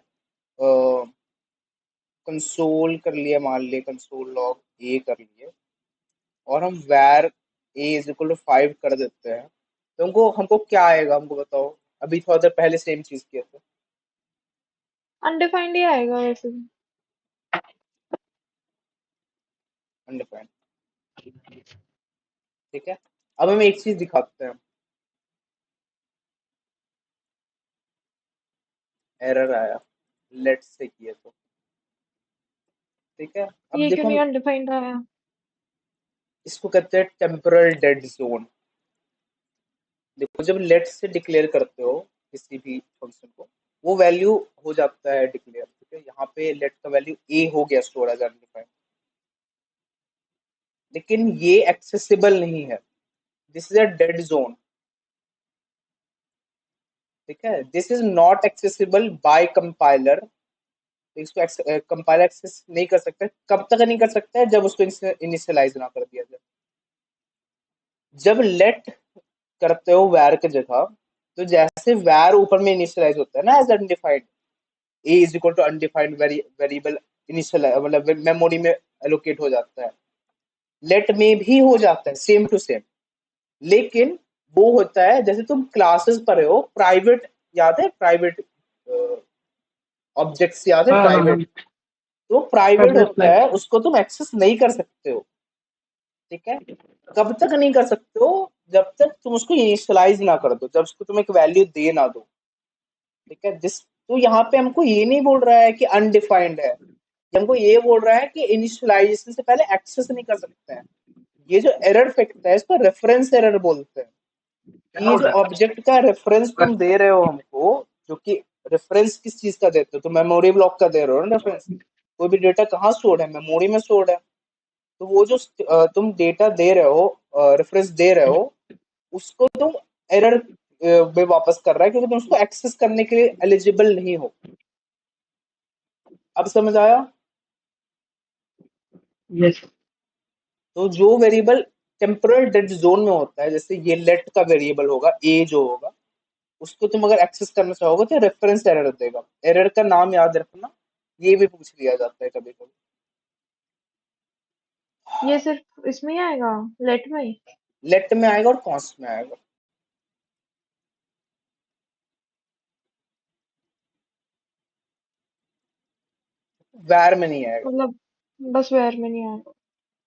कंसोल कर लिया, मान लिया कंसोल लॉग ए कर लिए, और हम वैर ए इज इक्वल टू 5 कर देते हैं, तो हमको हमको क्या आएगा, हमको बताओ। अभी थोड़ा देर पहले सेम चीज किए थे, अनडिफाइंड ही आएगा वैसे भी। अनडिफाइंड, ठीक है। अब हम एक चीज दिखाते हैं, एरर आया लेट से किए तो, ठीक है। अब ये क्यों देखो नहीं हम अनडिफाइंड आया? इसको कहते हैं टेम्पोरल डेड जोन। देखो जब लेट से डिक्लेयर करते हो किसी भी फंक्शन को, वो वैल्यू हो जाता है डिक्लेयर, ठीक है। यहाँ पे लेट का वैल्यू ए हो गया स्टोर एज अनडिफाइंड, लेकिन ये एक्सेसिबल नहीं है, this is a dead zone, ठीक है। This is not accessible bye compiler, इसको कंपाइलर एक्सेस नहीं कर सकता। कब तक नहीं कर सकता है? जब उसको इनिशियलाइज ना कर दिया जाए। जब लेट करते हो वैर की जगह, तो जैसे वैर ऊपर में इनिशियलाइज होता है ना as undefined, a is equal to undefined variable initial, मतलब मेमोरी में एलोकेट हो जाता है, लेट में भी हो जाता है सेम टू सेम। लेकिन वो होता है जैसे तुम क्लासेस पढ़े हो, प्राइवेट, याद है प्राइवेट ऑब्जेक्ट्स, याद है हाँ हाँ हाँ, प्राइवेट, तो प्राइवेट Public होता flag। है, उसको तुम एक्सेस नहीं कर सकते हो, ठीक है। कब तक नहीं कर सकते हो? जब तक तुम उसको इनिशियलाइज ना कर दो, जब उसको तुम एक वैल्यू दे ना दो, ठीक है। जिस, तो यहाँ पे हमको ये नहीं बोल रहा है कि अनडिफाइंड है, हमको ये बोल रहा है कि इनिशियलाइजेशन से पहले एक्सेस नहीं कर सकते हैं। ये जो एरर फेंकता है इसको रेफरेंस एरर बोलते हैं। ये जो ऑब्जेक्ट का रेफरेंस तुम दे रहे हो हमको, जो कि रेफरेंस किस चीज का देते हो, तो मेमोरी ब्लॉक का दे रहे हो ना रेफरेंस। कोई भी डेटा कहाँ स्टोर्ड है? मेमोरी में स्टोर्ड है। तो वो जो तुम डेटा दे रहे हो, रेफरेंस दे रहे हो, उसको तुम एरर में वापस कर रहा है, क्योंकि तुम उसको एक्सेस करने के लिए एलिजिबल नहीं हो। अब समझ आया? यस। तो जो वेरिएबल टेम्पोरल डेड जोन में होता है, जैसे ये लेट का वेरिएबल होगा ए जो होगा, उसको तुम अगर एक्सेस करना चाहोगे तो रेफरेंस एरर देगा। एरर का नाम याद रखना, ये भी पूछ लिया जाता है कभी कभी, ये सिर्फ इसमें ही आएगा, लेट में ही? लेट में आएगा और कॉन्स्ट में आएगा। वैर में नहीं आएगा। मतलब बस वेयर में नहीं आएगा।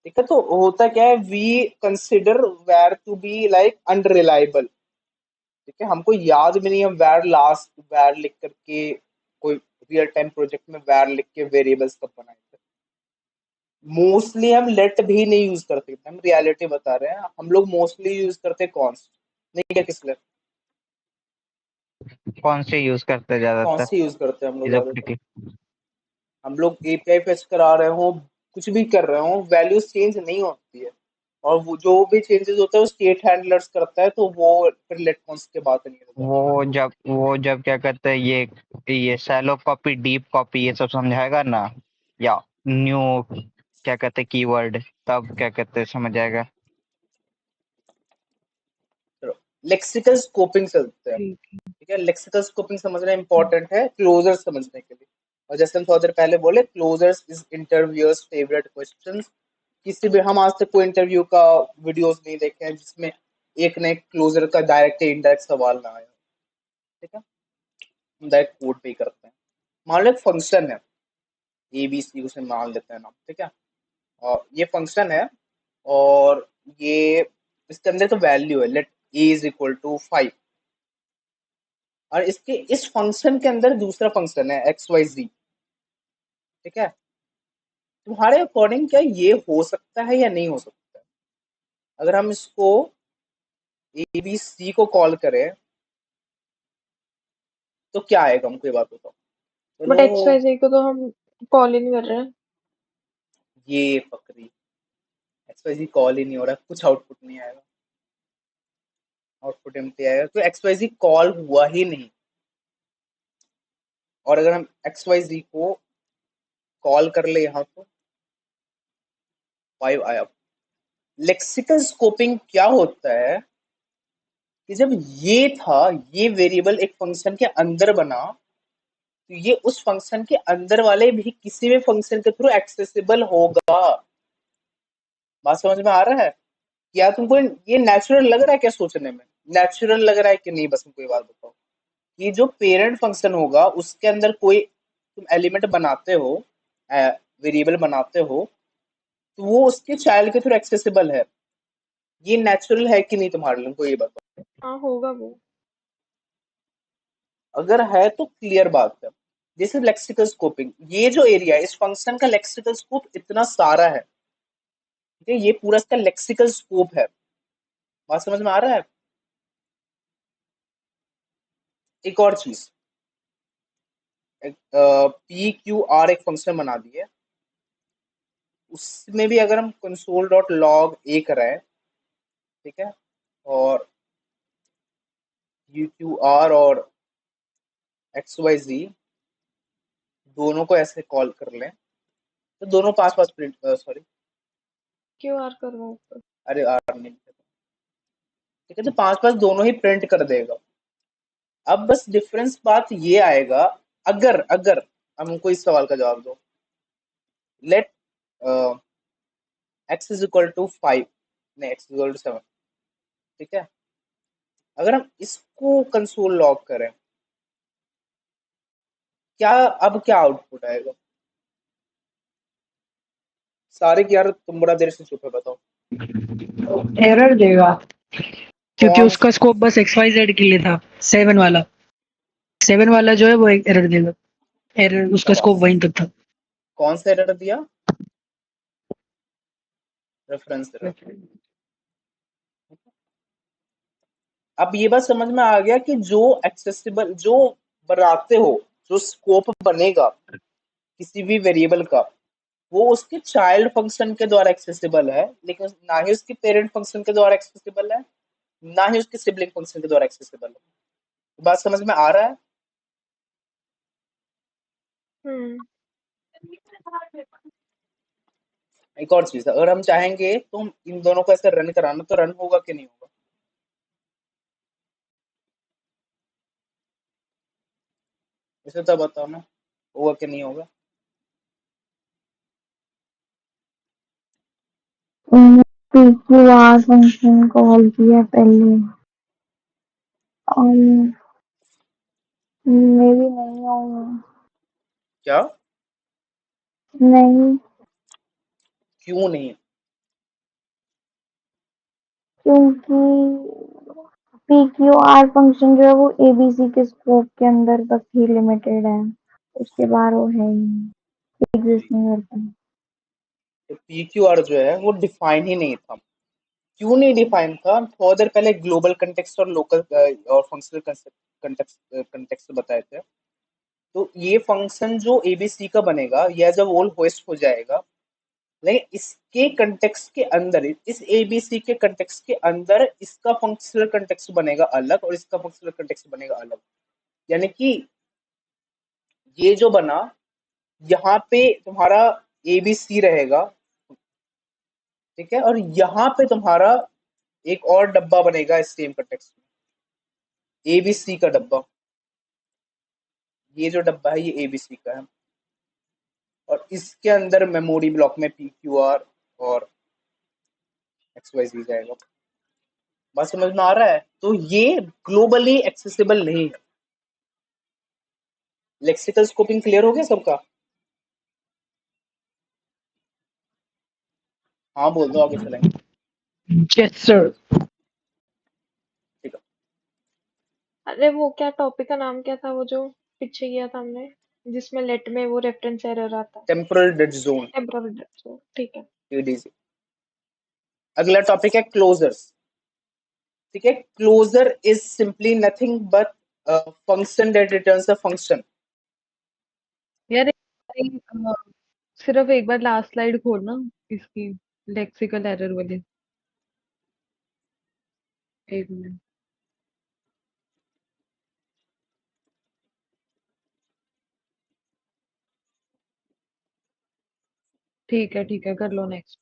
ठीक है, तो होता क्या है, वी कंसिडर वैर टू बी लाइक अनरिलायबल। ठीक है, हमको याद भी नहीं है वैर लास्ट वैर लिख करके कोई रियल टाइम प्रोजेक्ट में वैर लिख के वेरिएबल्स कब बनाए थे। मोस्टली हम लेट भी नहीं यूज करते, हम रियलिटी बता रहे हैं, हम लोग मोस्टली यूज करते कॉन्स्ट। नहीं क्या किसले, कौन से यूज करते हैं ज्यादातर कॉन्स्ट यूज करते हैं हम लोग चीजों ज्यादातर। के? हम लोग एपीआई फेच करा रहे हो, कुछ भी कर रहे हो, वैल्यूज चेंज नहीं होती है, और वो जो भी चेंजेस होता है वो स्टेट हैंडलर्स करता है, तो वो फिर लेट कॉन्स्ट के बात नहीं होता। वो जब क्या कहते हैं, ये शैलो कॉपी, डीप कॉपी, ये सब समझाएगा ना, या न्यू क्या कहते हैं कीवर्ड, तब क्या कहते हैं समझ आएगा। लेक्सिकल स्कोपिंग चलते हैं। ठीक है। ठीक है, लेक्सिकल स्कोपिंग समझना इंपॉर्टेंट है क्लोजर समझने के लिए। और जैसे हम थोड़ी देर पहले बोले, closures is interviewers favourite questions. किसी भी, हम आज तक कोई इंटरव्यू का वीडियोस नहीं देखे हैं जिसमें एक ने क्लोजर का डायरेक्ट इनडायरेक्ट सवाल ना आया। ठीक है, हम डायरेक्ट कोड पे ही करते हैं। मान लो एक फंक्शन है ए बी सी, उसे मान लेते हैं नाम। ठीक है, और ये फंक्शन है, और ये इसके अंदर तो वैल्यू है, let a is equal to 5, और इसके इस फंक्शन के अंदर दूसरा फंक्शन है एक्स वाई जी। ठीक है, तुम्हारे अकॉर्डिंग क्या ये हो सकता है या नहीं हो सकता है? अगर हम इसको ए बी सी को कॉल करें तो क्या आएगा, हमको ये बात बताओ। बट एक्स चलो, वाई जेड को तो हम कॉल ही नहीं कर रहे हैं। ये फकरी, एक्स वाई जी कॉल ही नहीं हो रहा, कुछ आउटपुट नहीं आएगा, आउटपुट एम्प्टी आएगा, तो एक्स वाई जी कॉल हुआ ही नहीं। और अगर हम एक्स वाई जी को कॉल कर ले यहाँ, तो 5 आया। लेक्सिकल स्कोपिंग क्या होता है कि जब ये था, ये वेरिएबल एक फंक्शन के अंदर बना, तो ये उस फंक्शन के अंदर वाले भी किसी भी फंक्शन के थ्रू एक्सेसिबल होगा। बात समझ में आ रहा है? या तुमको ये नेचुरल लग रहा है क्या सोचने में? नेचुरल लग रहा है कि नहीं, बस मुझको ये बात बताओ कि जो पेरेंट फंक्शन होगा उसके अंदर कोई तुम एलिमेंट बनाते हो, वेरिएबल बनाते हो, तो वो उसके चाइल्ड के थ्रू एक्सेसिबल है। ये नेचुरल है कि नहीं तुम्हारे लिए, को ये बताओ। हाँ होगा वो। अगर है तो क्लियर बात है। This is lexical scoping. ये जो एरिया है, इस फंक्शन का लेक्सिकल स्कोप इतना सारा है। ठीक है, ये पूरा इसका लेक्सिकल स्कोप है। बात समझ में आ रहा है? एक और चीज, पी क्यू आर एक फंक्शन बना दिए, उसमें भी अगर हम कंसोल डॉट लॉग ए कराएं, ठीक है, और यू क्यू आर और एक्स वाई जी दोनों को ऐसे कॉल कर लें, तो दोनों पास पास प्रिंट, सॉरी, क्यों आर करवाऊँ ऊपर? अरे आर नहीं, ठीक है, तो पास पास दोनों ही प्रिंट कर देगा। अब बस डिफरेंस बात ये आएगा, अगर अगर हमको इस सवाल का जवाब दो, let x is equal to 5, नहीं एक्स इज इक्वल टू 7। ठीक है, अगर हम इसको कंसोल लॉग करें, क्या अब क्या आउटपुट आएगा? सारे की यार तुम बड़ा देर से चुप है, बताओ एरर देगा क्योंकि कौन। उसका स्कोप बस एक्स वाई जेड के लिए था। 7 वाला जो है वो एक एरर देगा। एरर उसका स्कोप शाबाश, वहीं तक था। कौन सा एरर दिया? Reference error. अब ये बात समझ में आ गया कि जो एक्सेसिबल, जो बनाते हो, जो स्कोप बनेगा किसी भी वेरिएबल का, वो उसके चाइल्ड फंक्शन के द्वारा एक्सेसिबल है, लेकिन ना ही उसके पेरेंट फंक्शन के द्वारा एक्सेसिबल है, ना ही उसके सिबलिंग फंक्शन के द्वारा एक्सेसिबल है। बात समझ में आ रहा है? हम्म। एक और चीज है, अगर हम चाहेंगे तो हम इन दोनों को ऐसे रन कराना, तो रन होगा कि नहीं होगा? इसे तो बताओ ना, होगा कि नहीं होगा? PQR फंक्शन कॉल किया पहले और मे भी नहीं होगा। क्या? नहीं, क्यों नहीं? क्योंकि PQR फंक्शन जो है वो ABC के स्कोप के अंदर तक ही लिमिटेड है, उसके बाहर वो है ही नहीं, एग्जिस्ट नहीं करता। तो PQR जो है वो डिफाइन ही नहीं था। क्यों नहीं डिफाइन था? थोड़ा देर पहले ग्लोबल कंटेक्स्ट और लोकल और फंक्शनल कंटेक्स्ट बताए थे। तो ये फंक्शन जो एबीसी का बनेगा यह जब ओल होस्ट हो जाएगा, लेकिन इसके कंटेक्स्ट के अंदर, इस एबीसी के कंटेक्स्ट के अंदर इसका फंक्शनल कंटेक्स्ट बनेगा अलग और इसका फंक्शनल कंटेक्स्ट बनेगा अलग। यानी कि ये जो बना, यहाँ पे तुम्हारा एबीसी रहेगा, ठीक है, और यहाँ पे तुम्हारा एक और डब्बा बनेगा इस सेम कंटेक्स्ट में, एबीसी का डब्बा। ये जो डब्बा है ये एबीसी का है और इसके अंदर मेमोरी ब्लॉक में PQR और XYZ जाएगा। बात समझ में आ रहा है? तो ये ग्लोबली एक्सेसिबल नहीं है। लेक्सिकल स्कोपिंग क्लियर हो गया सबका? हाँ बोल दो, आगे चलेंगे। Yes sir. ठीक है। अरे वो क्या टॉपिक का नाम क्या था वो जो पीछे किया था हमने, जिसमें लेट में वो रेफरेंस एरर आता है? Temporal dead zone, temporal dead, ठीक है। TDJ। अगला टॉपिक है क्लोजर्स। ठीक है, closure is simply nothing but function that returns a function. यार सिर्फ एक बार लास्ट स्लाइड खोलना इसकी, लेक्सिकल एरर वाली। एक मिनट। ठीक है, कर लो next.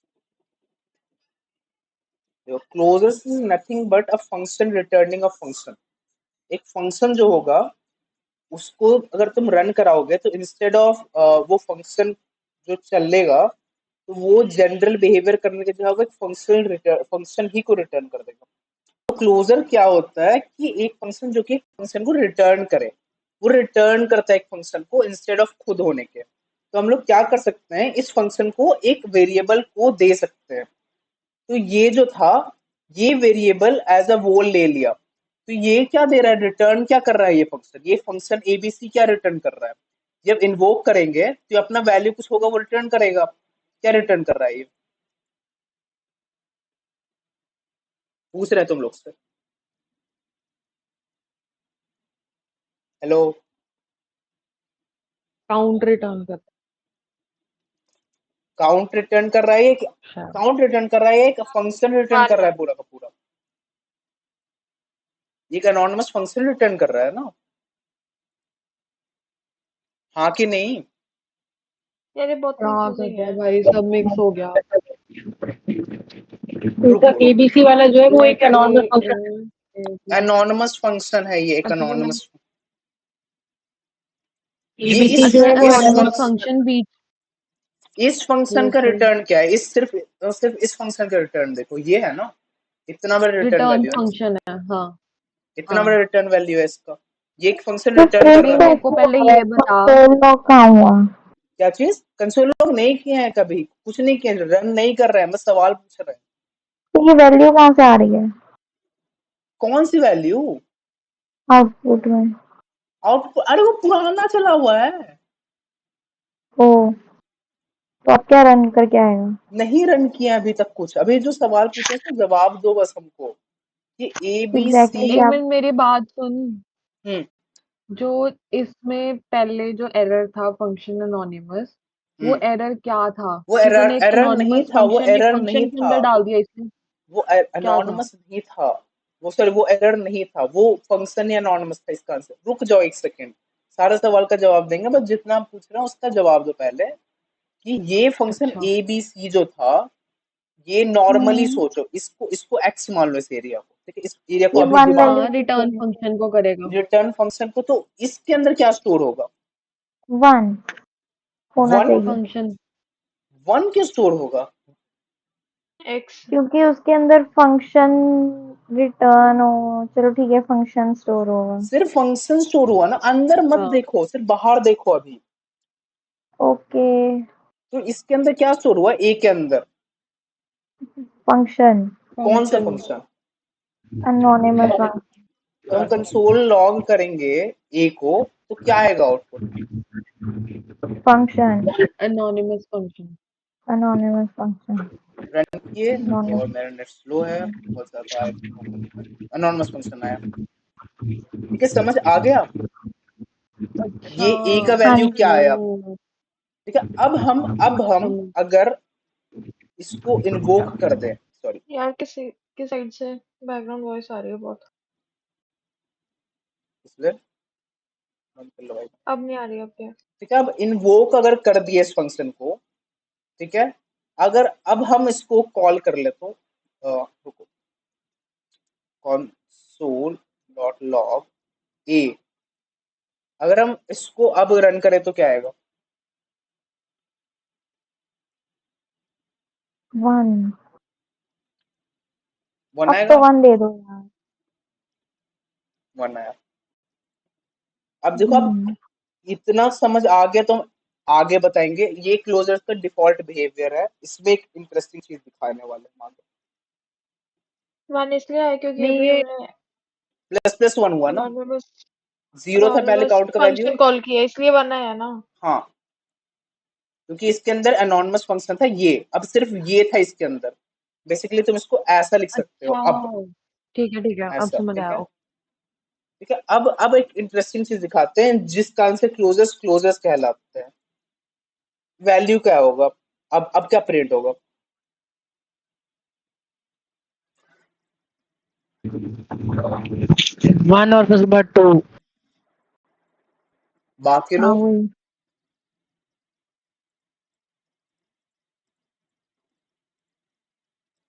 Closures is nothing but a function returning a function. एक फंक्शन जो होगा उसको अगर तुम रन कराओगे तो इंस्टेड ऑफ वो फंक्शन जो चलेगा तो वो जनरल बिहेवियर करने के जगह एक फंक्शन ही को रिटर्न कर देगा। तो क्लोजर क्या होता है कि एक फंक्शन जो कि एक फंक्शन को रिटर्न करे, वो रिटर्न करता है एक फंक्शन को इंस्टेड ऑफ खुद होने के। तो हम लोग क्या कर सकते हैं, इस फंक्शन को एक वेरिएबल को दे सकते हैं। तो ये जो था, ये वेरिएबल एज अ वोल ले लिया, तो ये क्या दे रहा है, रिटर्न क्या कर रहा है ये फंक्शन एबीसी क्या रिटर्न कर रहा है। जब इन्वोक करेंगे तो अपना वैल्यू कुछ होगा वो रिटर्न करेगा। क्या रिटर्न कर रहा है ये, पूछ रहे हैं तुम लोग से। हेलो, काउंट रिटर्न कर काउंट रिटर्न कर रहा है, शायद। काउंट रिटर्न कर रहा है, एक फंक्शन रिटर्न कर रहा है पूरा का पूरा। ये एक एनोनिमस फंक्शन रिटर्न कर रहा है ना, हाँ कि नहीं? यार ये बहुत क्या कर कंफ्यूजिंग रहा है। है भाई, सब मिक्स हो गया। रुक तो रुक, एबीसी वाला जो है वो एक लेट एनॉर्मल a function an anonymous function है ये, एक अच्छा तो मैं एनोनिमस। है। ये एबीसी जो अच्छा है वो एनोनिमस एनॉर्मल फंक्शन बीच इस फंक्शन का जैसे रिटर्न क्या है, सिर्फ इस फंक्शन का रिटर्न देखो, ये है ना, इतना बड़ा रिटर्न रिटर्न वैल्यू है ना, फंक्शन है। हाँ इतना बड़ा हाँ। रिटर्न वैल्यू है इसका। ये एक फंक्शन तो रिटर्न कर एक रहा नहीं है। मेरे को पहले सेकंड ये बता। कंसोल लॉग कहाँ हुआ? क्या चीज? कंसोल लॉग नहीं किए हैं, कभी कुछ नहीं किया, रन नहीं कर रहे हैं, बस सवाल पूछ रहे हैं। तो ये वैल्यू कहाँ से आ रही है कौन सी वैल्यू? आउटपुट में? आउटपुट, अरे वो पुराना चला हुआ है, ओ, तो अब क्या रन करके आएगा? नहीं रन किया अभी तक कुछ। अभी जो सवाल पूछे उसका जवाब दो बस हमको, कि ए बी एग्जैक्टली सी। एक क्या? मिनट मेरी बात सुन। हम्म जो इसमें पहले जो एरर था फंक्शन एनोनिमस, वो हम्म एरर क्या था? वो कि तूने एरर एक एरर नहीं एनोनिमस था, वो फंक्शन एक एरर नहीं फंक्शन के था, अंदर डाल दिया इसने। वो क्या था? एनोनिमस नहीं था। वो सर वो एरर नहीं था, वो फंक्शन ही एनोनिमस था इसका आंसर। रुक जाओ एक सेकेंड, सारा सवाल का जवाब देंगे, बस जितना आप पूछ रहे हैं उसका जवाब दो पहले। कि ये फंक्शन अच्छा ए बी सी जो था, ये नॉर्मली हम्म, सोचो, इसको इसको एक्स मान लो, इस एरिया को, ठीक है, इस एरिया को ये अभी वन दिमाग वैल्यू हाँ, रिटर्न फंक्शन को करेगा। रिटर्न फंक्शन को, तो इसके अंदर क्या स्टोर होगा? वन होना वन। चाहिए। फंक्शन वन क्यों स्टोर होगा? एक्स क्योंकि उसके अंदर फंक्शन रिटर्न हो। चलो ठीक है, फंक्शन स्टोर होगा। सिर्फ फंक्शन स्टोर हुआ ना, अंदर मत हाँ देखो, सिर्फ बाहर देखो अभी। ओके, तो इसके अंदर क्या स्टोर हुआ ए के अंदर? फंक्शन कौन सा फंक्शन फंक्शन? Anonymous function. तो हम कंसोल लॉग करेंगे ए को, तो क्या आएगा output? Function anonymous function. Anonymous function run किए एनोनिमस। और मेरा नेट स्लो है बहुत ज्यादा, I don't know, anonymous function आया। ठीक है, समझ आ गया? अच्छा ये ए का हाँ वैल्यू क्या आया? ओ ठीक है, अब हम समझ अगर इसको इन्वोक कर दें, सॉरी, यार किस साइड से बैकग्राउंड वॉइस आ रही है बहुत। इसलिए बंद कर लो भाई। अब नहीं आ रही अब क्या? ठीक है, अब इन्वोक अगर कर दिए इस फंक्शन को, ठीक है, अगर अब हम इसको कॉल कर ले तो रुको, console डॉट लॉग ए, अगर हम इसको अब रन करें तो क्या आएगा? 1। 1 अब तो आएगा। 1 दे दो यार। 1 आया। अब देखो, अब हम्म, इतना समझ आ गया तो हम आगे बताएंगे। ये क्लोजर का डिफॉल्ट बिहेवियर है, इसमें एक इंटरेस्टिंग चीज दिखाने वाले हैं आगे। 1 इसलिए आया क्योंकि नहीं अभी ये हमने प्लस प्लस 1 हुआ ना, एनोनिमस 0 था पहले काउंट का वैल्यू। फंक्शन कॉल किया इसलिए 1 आया ना। हाँ, क्योंकि इसके अंदर एनोनिमस फंक्शन था ये, अब सिर्फ ये था इसके अंदर। बेसिकली तुम इसको ऐसा लिख सकते हो अच्छा अब, ठीक है अब ऐसा, समझ ठीक आया है। ठीक है, अब एक इंटरेस्टिंग चीज दिखाते हैं जिस कारण से क्लोजर्स क्लोजर्स कहलाते हैं। वैल्यू क्या होगा? अब क्या प्रिंट होगा? 1 और उसके बाद 2। बाकी हाँ लोग वही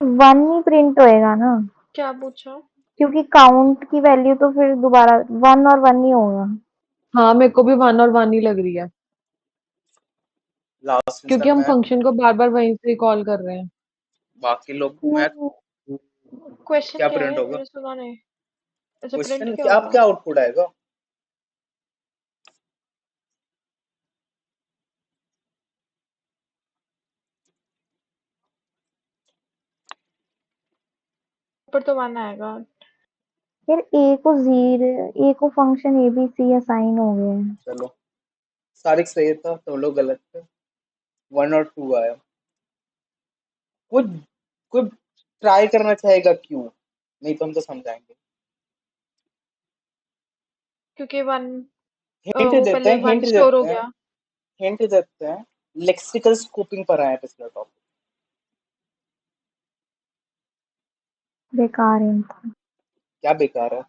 1 ही प्रिंट होएगा ना, क्या पूछा? क्योंकि काउंट की वैल्यू तो फिर दोबारा 1 और 1 ही होगा। हाँ मेरे को भी 1 और 1 ही लग रही है लास्ट क्योंकि आंसर हम में, फंक्शन को बार बार वहीं से कॉल कर रहे हैं। बाकी लोग में नहीं, क्वेश्चन क्या क्या प्रिंट है होगा? मैंने सुना नहीं। अच्छा प्रिंट क्वेश्चन क्या क्या, अब होगा? क्या आउटपुट आएगा? ऊपर तो 1 आएगा। फिर ए को फंक्शन एबीसी असाइन हो गए हैं। चलो, सारिक सही था, तो लोग गलत थे। 1 और 2 आया। कोई कोई ट्राई करना चाहेगा क्यों? नहीं तो हम तो समझाएंगे। क्योंकि 1 हिंट वो देते पहले हैं, 1 हिंट स्टोर हो देते हैं, गया। हिंट देते हैं। लेक्सिकल स्कोपिंग पर आया पिछला टॉपिक। बेकार है इनका। क्या बेकार है?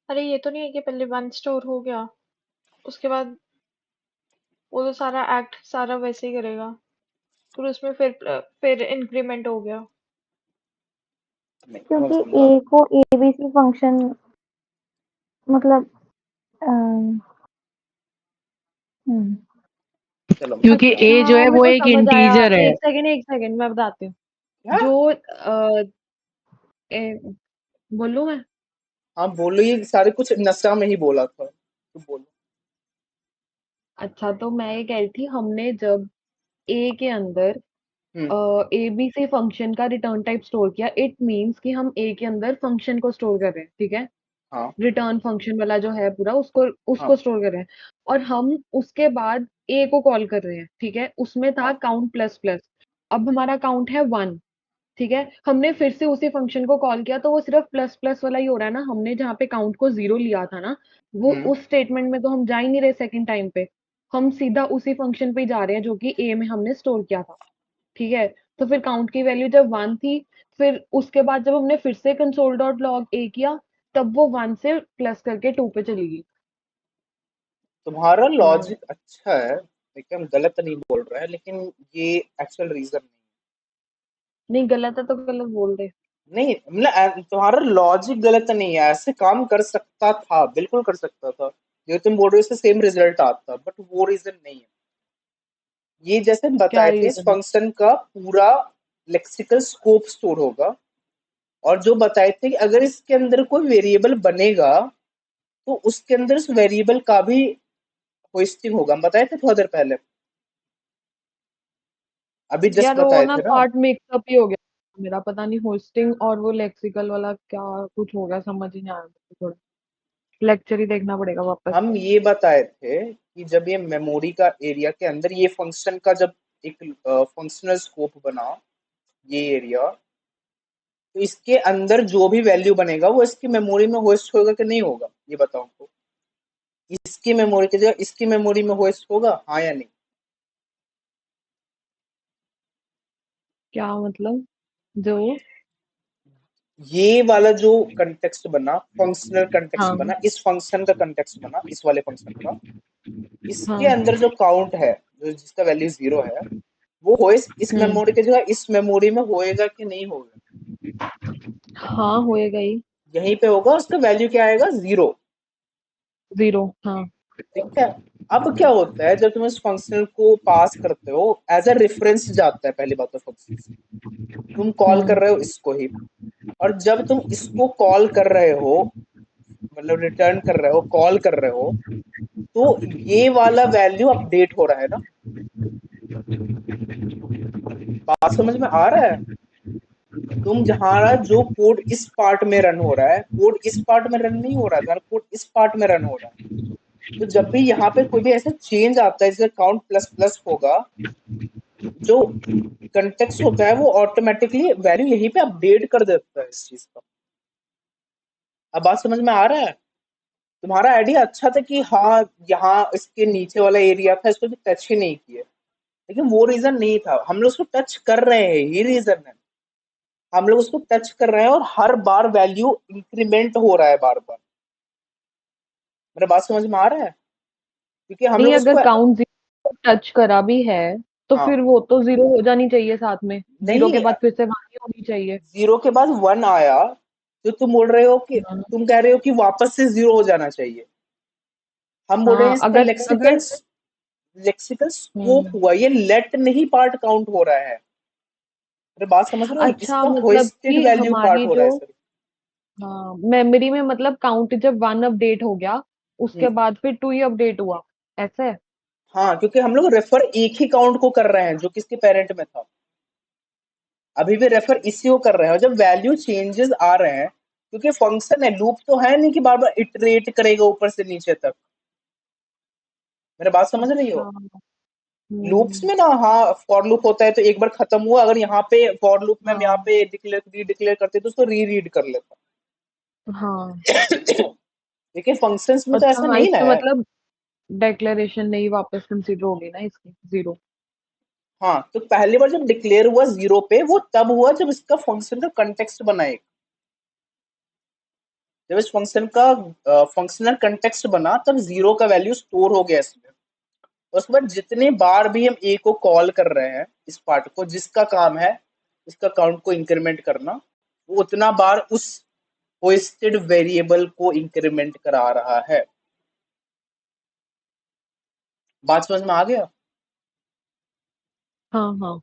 अरे ये तो नहीं है कि पहले 1 स्टोर हो गया उसके बाद वो तो सारा एक्ट सारा वैसे ही करेगा फिर उसमें फिर इंक्रीमेंट हो गया। नहीं, अब हम क्योंकि समझा। ए को एबीसी फंक्शन मतलब हम्म, चलो क्योंकि अच्छा ए जो है मेरे वो को एक समझ आया। इंटीजर है। एक सेकंड मैं बताती हूँ। क्या? जो बोलूँ मैं? हाँ बोलो, ये सारे कुछ नशा में ही बोला था, तो बोलो। अच्छा तो मैं ये कह रही थी हमने जब ए के अंदर हम्म। ए बी से फंक्शन का रिटर्न टाइप स्टोर किया इट मीन्स कि हम ए के अंदर फंक्शन को स्टोर कर रहे हैं ठीक है। हाँ रिटर्न फंक्शन वाला जो है पूरा उसको हाँ उसको स्टोर कर रहे हैं और हम उसके बाद ए को कॉल कर रहे हैं ठीक है उसमें था हाँ काउंट प्लस प्लस। अब हमारा काउंट है 1 ठीक है हमने फिर से उसी फंक्शन को कॉल किया तो वो सिर्फ प्लस प्लस वाला ही हो रहा है ना हमने जहाँ पे काउंट को 0 लिया था ना वो हम्म। उस स्टेटमेंट में तो हम जा ही नहीं रहे सेकंड टाइम पे। हम सीधा उसी फंक्शन पे ही जा रहे हैं जो कि ए में हमने स्टोर किया था ठीक है। तो फिर काउंट की वैल्यू जब 1 थी फिर उसके बाद जब हमने फिर से कंसोल डॉट लॉग ए किया तब वो 1 से प्लस करके 2 पे चली गई। तुम्हारा हाँ लॉजिक अच्छा है, लेकिन हम गलत नहीं बोल रहे हैं, लेकिन ये एक्चुअल रीजन नहीं नहीं गलत है तो गलत बोल दे। है। नहीं मतलब तुम्हारा लॉजिक गलत नहीं है, ऐसे काम कर सकता था, बिल्कुल कर सकता था। जो तुम बोल रहे हो इससे सेम रिजल्ट आता, बट वो रीजन नहीं है। ये जैसे क्या बताए थे, इस रीजन है? फंक्शन का पूरा लेक्सिकल स्कोप स्टोर होगा, और जो बताए थे कि अगर इसके अंदर कोई वेरिएबल बनेगा तो उसके अंदर उस वेरिएबल का भी होस्टिंग होगा। हम बताए थे थोड़ा देर पहले, अभी जस्ट यार वो बताए ना थे ना। पार्ट मिक्सअप ही हो गया मेरा, पता नहीं होस्टिंग और वो लेक्सिकल वाला क्या कुछ हो गया, समझ ही नहीं आया मुझे, थोड़ा लेक्चर ही देखना पड़ेगा वापस हम से। ये बताए थे कि जब ये मेमोरी का एरिया के अंदर ये फंक्शन का जब एक फंक्शनल स्कोप बना, ये एरिया, तो इसके अंदर जो भी वैल्यू बनेगा वो इसकी मेमोरी में होस्ट होगा कि नहीं होगा, ये बताओ हमको। इसकी मेमोरी की जगह इसकी मेमोरी में होस्ट होगा, हाँ या नहीं? क्या मतलब? जो ये वाला जो कंटेक्स्ट बना, फंक्शनल कंटेक्स्ट हाँ बना, इस फंक्शन का कंटेक्स्ट बना, इस वाले फंक्शन का, इसके हाँ अंदर जो काउंट है, जो जिसका वैल्यू 0 है, वो होएस इस मेमोरी की जगह इस मेमोरी में होएगा कि नहीं होगा? हाँ होएगा ही। यहीं पे होगा, उसका वैल्यू क्या आएगा? 0। 0 हाँ। ठीक है। अब क्या होता है जब तुम इस फंक्शन को पास करते हो, एज अ रेफरेंस जाता है पहली बात तो फंक्शन, तुम कॉल कर रहे हो इसको ही, और जब तुम इसको कॉल कर रहे हो, मतलब रिटर्न कर रहे हो, कॉल कर रहे हो, तो ये वाला वैल्यू अपडेट हो रहा है ना। बात समझ में आ रहा है? तुम जहां जो कोड इस पार्ट में रन हो रहा है, कोड इस पार्ट में रन नहीं हो रहा है, तुम्हारा कोड इस पार्ट में रन हो रहा है। तो जब भी यहाँ पे कोई भी ऐसा चेंज आता है जैसे काउंट प्लस प्लस होगा, जो कंटेक्स्ट होता है वो ऑटोमेटिकली वैल्यू यहीं पे अपडेट कर देता है इस चीज का। अब बात समझ में आ रहा है? तुम्हारा आइडिया अच्छा था कि हाँ, यहाँ इसके नीचे वाला एरिया था, इसको भी टच ही नहीं किया, लेकिन वो रीजन नहीं था। हम लोग उसको टच कर रहे हैं, ये रीजन है। हम लोग उसको टच कर रहे हैं और हर बार वैल्यू इंक्रीमेंट हो रहा है बार बार। मेरा बात समझ में आ रहा है? क्योंकि हम नहीं, लोग अगर उसको, काउंट 0 टच करा भी है तो हाँ, फिर वो तो 0 हो जानी चाहिए साथ में, 0 के नहीं, बाद फिर से 1 ही होनी चाहिए। 0 के बाद 1 आया तो तुम बोल रहे हो कि, हाँ तुम कह रहे हो कि वापस से 0 हो जाना चाहिए। हम बोल रहे हैं हाँ, इसका अगर लेक्सिकल अगर लेक्सिकल स्कोप हम्म हुआ, ये लेट नहीं पार्ट काउंट हो रहा है। अरे बात समझ रहे हो, अच्छा, इसका मतलब होस्टेड कि वैल्यू पार्ट हमारी हो रहा जो है सर। हाँ मेमोरी में मतलब काउंट जब 1 अपडेट हो गया उसके बाद फिर 2 ही अपडेट हुआ, ऐसा है? हाँ, क्योंकि हम लोग रेफर एक ही काउंट को कर रहे हैं जो किसके पेरेंट में था, अभी भी रेफर इसी को कर रहे हैं। और जब वैल्यू चेंजेस आ रहे हैं, क्योंकि फंक्शन है, लूप तो है नहीं कि बार बार इटरेट करेगा ऊपर से नीचे तक। मेरा बात समझ रही अच्छा। हो? लूप्स में ना, हाँ, फॉर लूप होता है तो एक बार खत्म हुआ, अगर यहाँ पे फॉर लूप में हम यहाँ हाँ पे डिक्लेयर री डिक्लेयर करते तो उसको री रीड कर लेता। हाँ। लेकिन फंक्शंस में तो अच्छा ऐसा हाँ, नहीं ना इसका है। मतलब डिक्लेरेशन नहीं वापस कंसीडर होगी ना इसकी 0। हाँ, तो पहली बार जब डिक्लेयर हुआ 0 पे, वो तब हुआ जब इसका फंक्शन का कंटेक्स्ट बना एक, जब इस फंक्शन का फंक्शनल कंटेक्स्ट बना, तब 0 का वैल्यू स्टोर हो गया इसमें। उसके बाद जितने बार भी हम ए को कॉल कर रहे हैं, इस पार्ट को जिसका काम है इसका काउंट को इंक्रीमेंट करना, वो उतना बार उस होस्टेड वेरिएबल को इंक्रीमेंट करा रहा है। बात समझ में आ गया? हाँ हाँ।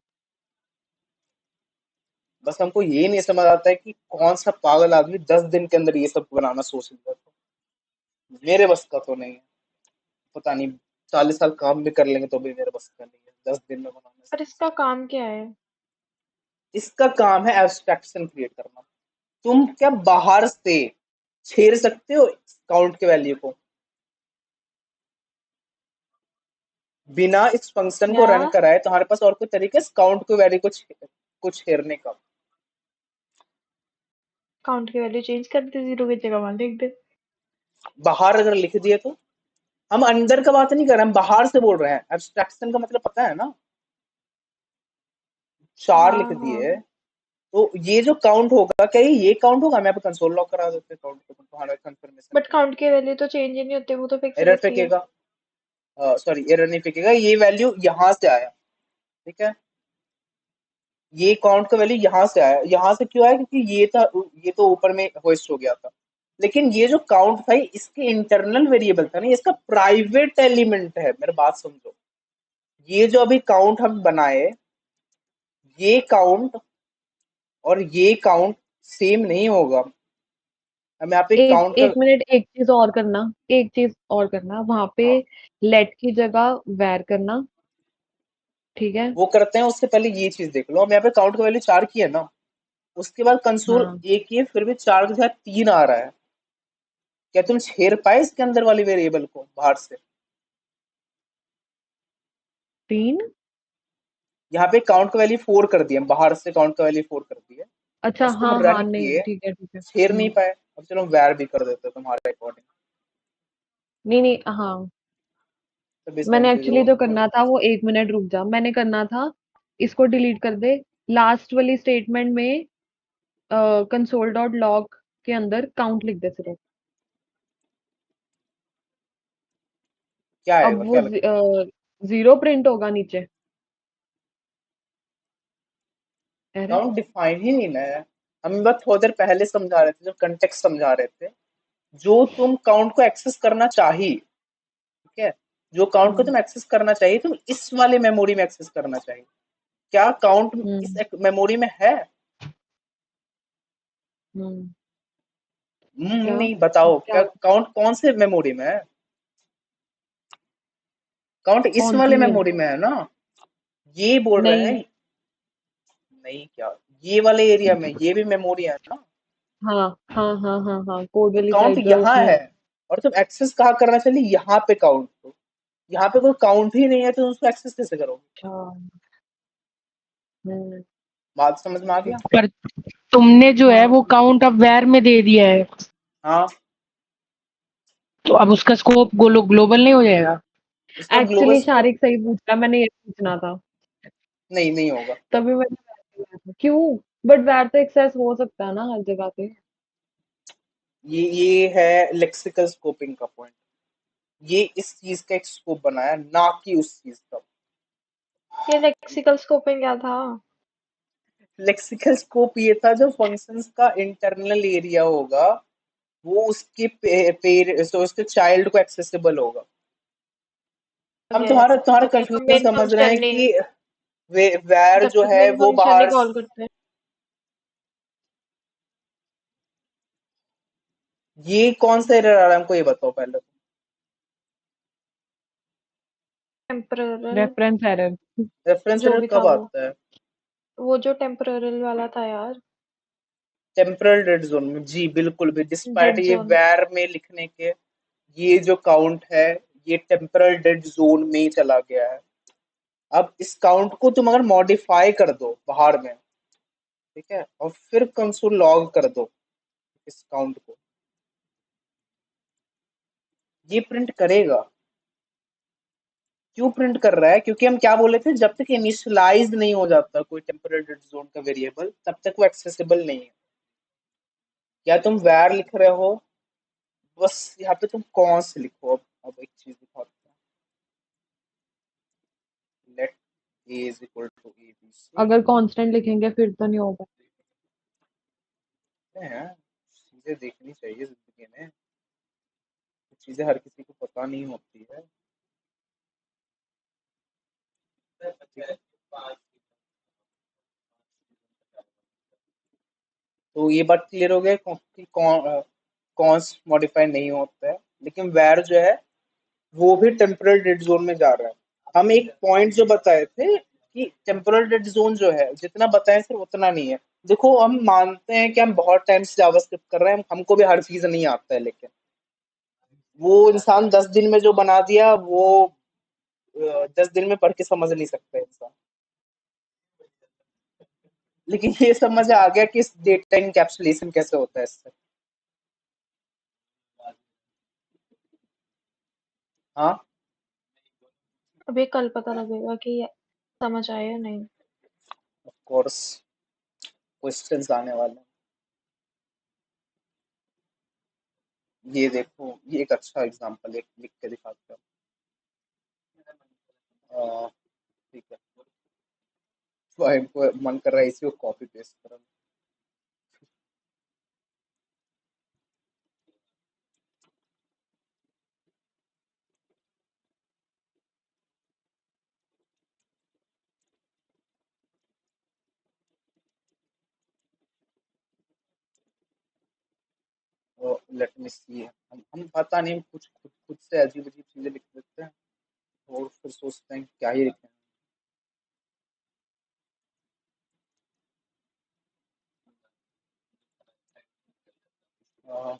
बस हमको ये नहीं समझ आता है कि कौन सा पागल आदमी 10 दिन के अंदर ये सब बनाना सोच लिया। तो मेरे बस का तो नहीं है, पता नहीं 40 साल काम भी कर लेंगे तो भी मेरे बस का नहीं है 10 दिन में बनाना पर सब। इसका काम क्या है? इसका काम है एब्स्ट्रैक्शन क्रिएट करना। तुम क्या बाहर से छेड़ सकते हो काउंट के वैल्यू को, बिना इस फंक्शन को या रन कराए तुम्हारे पास और कोई तरीका है काउंट के वैल्यू को छेड़ने का? काउंट की वैल्यू चेंज कर दे, 0 की जगह 1 लिख दे। बाहर अगर लिख दिए तो, हम अंदर का बात नहीं कर रहे, हम बाहर से बोल रहे हैं। एब्स्ट्रैक्शन का मतलब पता है ना, 4 लिख हाँ हाँ। दिए तो ये जो काउंट होगा, क्या ये काउंट होगा? मैं कंसोल लॉक करा देते काउंट को तुम्हारा कंफर्मेशन बट के लिए। काउंट की वैल्यू तो चेंज ही नहीं होती, वो तो फिक्स एरर रहती है। फेंकेगा, सॉरी एरर नहीं फेंकेगा, ये वैल्यू यहाँ से आया, ठीक है, ये काउंट का वैल्यू यहाँ से आया। यहाँ से क्यों आया? क्योंकि ये तो ऊपर में होस्ट हो गया था। लेकिन ये जो काउंट था इसके इंटरनल वेरिएबल था ना, इसका प्राइवेट एलिमेंट है। मेरी बात समझो, ये जो अभी काउंट हम बनाए, ये काउंट और ये काउंट सेम नहीं होगा। हम यहाँ पे एक काउंट का, एक मिनट, एक चीज और करना वहां पे, हाँ लेट की जगह वैर करना, ठीक है। वो करते हैं, उससे पहले ये चीज देख लो। हम यहाँ पे काउंट का वैल्यू 4 की है ना, उसके बाद कंसोल हाँ, 1 की है, फिर भी 4 के साथ 3 आ रहा है। क्या तुम छेड़ पाए इसके अंदर वाली वेरिएबल को बाहर से? 3। यहाँ पे काउंट का वैल्यू 4 कर दिया, बाहर से काउंट का वैल्यू 4 कर दिया, अच्छा, उसको हाँ हम हाँ, रन नहीं, किए, ठीक है। छेड़ नहीं पाए। अब चलो वैर भी कर देते हैं तुम्हारे अकॉर्डिंग, नहीं नहीं, हाँ, तो भी सेम मैंने चीज एक्चुअली जो कर करना देते था हैं। वो, एक मिनट रुक जा, मैंने करना था, इसको डिलीट कर दे, लास्ट वाली स्टेटमेंट में कंसोल डॉट लॉग के अंदर काउंट लिख दे सिर्फ। क्या अब आएगा, वो क्या लगता है? 0 प्रिंट होगा नीचे। अरे, काउंट डिफाइन ही नहीं ना है। हम बस थोड़ी देर पहले समझा रहे थे, जब कंटेक्स्ट समझा रहे थे, जो तुम काउंट को एक्सेस करना चाहिए, ठीक है, जो काउंट को हम्म तुम एक्सेस करना चाहिए, तुम इस वाले मेमोरी में एक्सेस करना चाहिए। क्या काउंट इस हम्म मेमोरी में है? हम्म क्या नहीं, बताओ क्या क्या काउंट कौन से मेमोरी में है? काउंट इस कौन वाले सी मेरे? मेमोरी में है ना, ये बोल रहे नहीं, हैं। नहीं क्या, ये वाले एरिया में ये भी मेमोरी है ना, हाँ हाँ हाँ हाँ हाँ, कोड तो वाली काउंट साइड जो यहाँ उसमें। है, और तुम एक्सेस कहाँ करना चाहिए? यहाँ पे काउंट को। यहाँ पे कोई काउंट ही नहीं है, तो तुम उसको एक्सेस कैसे करोगे? अच्छा। हम्म बात समझ में आ गया? पर तुमने जो है हाँ, वो काउंट अब वेर में दे दिया है, हाँ, तो अब उसका स्कोप ग्लोबल नहीं हो जाएगा? उसका ग्लोबल एक्चुअली स्कोप शारिक सही पूछ रहा, मैंने ये पूछना था, नहीं, नहीं होगा। तभी मैंने वैर किया था। क्यों? बट वैर तो एक्सेस हो सकता है ना हर जगह पे। ये है लेक्सिकल स्कोपिंग का पॉइंट। ये इस चीज का एक स्कोप बनाया, ना कि उस चीज का। ये लेक्सिकल स्कोपिंग क्या था? लेक्सिकल स्कोप ये था, जो फंक्शंस का इंटरनल एरिया होगा, वो उसके तो उसके चाइल्ड को एक्सेसिबल होगा। हम गया। तुम्हारा तुम्हारा ओके, तो कंफ्यूजन मेन समझ रहे फंक्शन हैं नहीं, कि वैर जब जो तक है मेन वो फंक्शन नहीं बाहर कॉल करते। ये कौन सा एरर आ रहा है हमको, ये बताओ पहले। Temporal, reference error. रेफरेंस जो एरर भी था कब वो आता है? वो जो टेम्परल वाला था यार। टेम्परल डेड जोन में, जी बिल्कुल भी, डिस्पाइट डेड ये जोन। वैर में लिखने के, ये जो काउंट है, ये टेम्परल डेड जोन में ही चला गया है। अब इस काउंट को तुम अगर मॉडिफाई कर दो बाहर में, ठीक है, और फिर कंसोल लॉग कर दो इस काउंट को, ये प्रिंट करेगा। क्यों प्रिंट कर रहा है? क्योंकि हम क्या बोले थे, जब तक इनिशियलाइज नहीं हो जाता कोई टेम्परल डेड जोन का वेरिएबल, तब तक वो एक्सेसिबल नहीं है। या तुम वैर लिख रहे हो, बस यहाँ पे तुम कौन से लिखो। अब एक चीज दिखाते हैं, let a is equal to abc। अगर कांस्टेंट लिखेंगे फिर तो नहीं होगा। हैं, चीजें देखनी चाहिए जिंदगी में, कुछ चीजें हर किसी को पता नहीं होती है, ठीक है? तो ये बात क्लियर हो गया कि कॉन्स मॉडिफाई नहीं होता है, लेकिन वैर जो है वो भी टेम्पोरल डेड जोन में जा रहा है। हम एक पॉइंट जो बताए थे कि टेम्पोरल डेड जोन जो है, जितना बताएं सिर्फ उतना नहीं है। देखो, हम मानते हैं कि हम बहुत टाइम से जावास्क्रिप्ट कर रहे हैं, हमको भी हर चीज नहीं आता है, लेकिन वो इंसान 10 दिन में जो बना दिया, वो 10 दिन में पढ़ के समझ नहीं सकता इंसान। लेकिन ये समझ आ गया कि डेटा इनकैप्सुलेशन कैसे होता है इससे। हाँ, अभी कल पता लगेगा कि समझ आया या नहीं। ऑफ कोर्स क्वेश्चंस आने वाले हैं। ये देखो, ये एक अच्छा एग्जांपल एक लिख के दिखाता हूँ। ठीक है, तो हमको मन कर रहा है इसी को कॉपी पेस्ट करो। लेट मी सी। हम पता नहीं कुछ खुद से अजीब अजीब चीजें लिख देते हैं और फिर सोचते हैं क्या ही लिखें। हाँ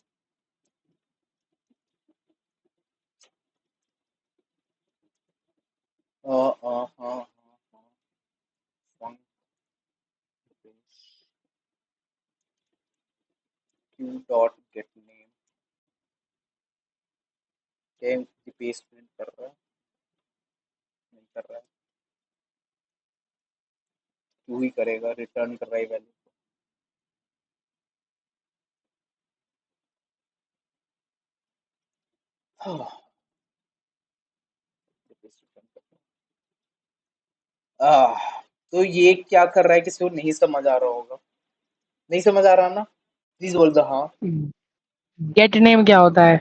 क्यू डॉट गेट नेम क्या पेज प्रिंट कर रहा है? नहीं कर रहा है। क्यों ही करेगा, रिटर्न कर रहा है वैल्यू। तो ये क्या कर रहा है, किसी को नहीं समझ आ रहा होगा। नहीं समझ आ रहा ना, प्लीज बोल दो हाँ। गेट नेम क्या होता है?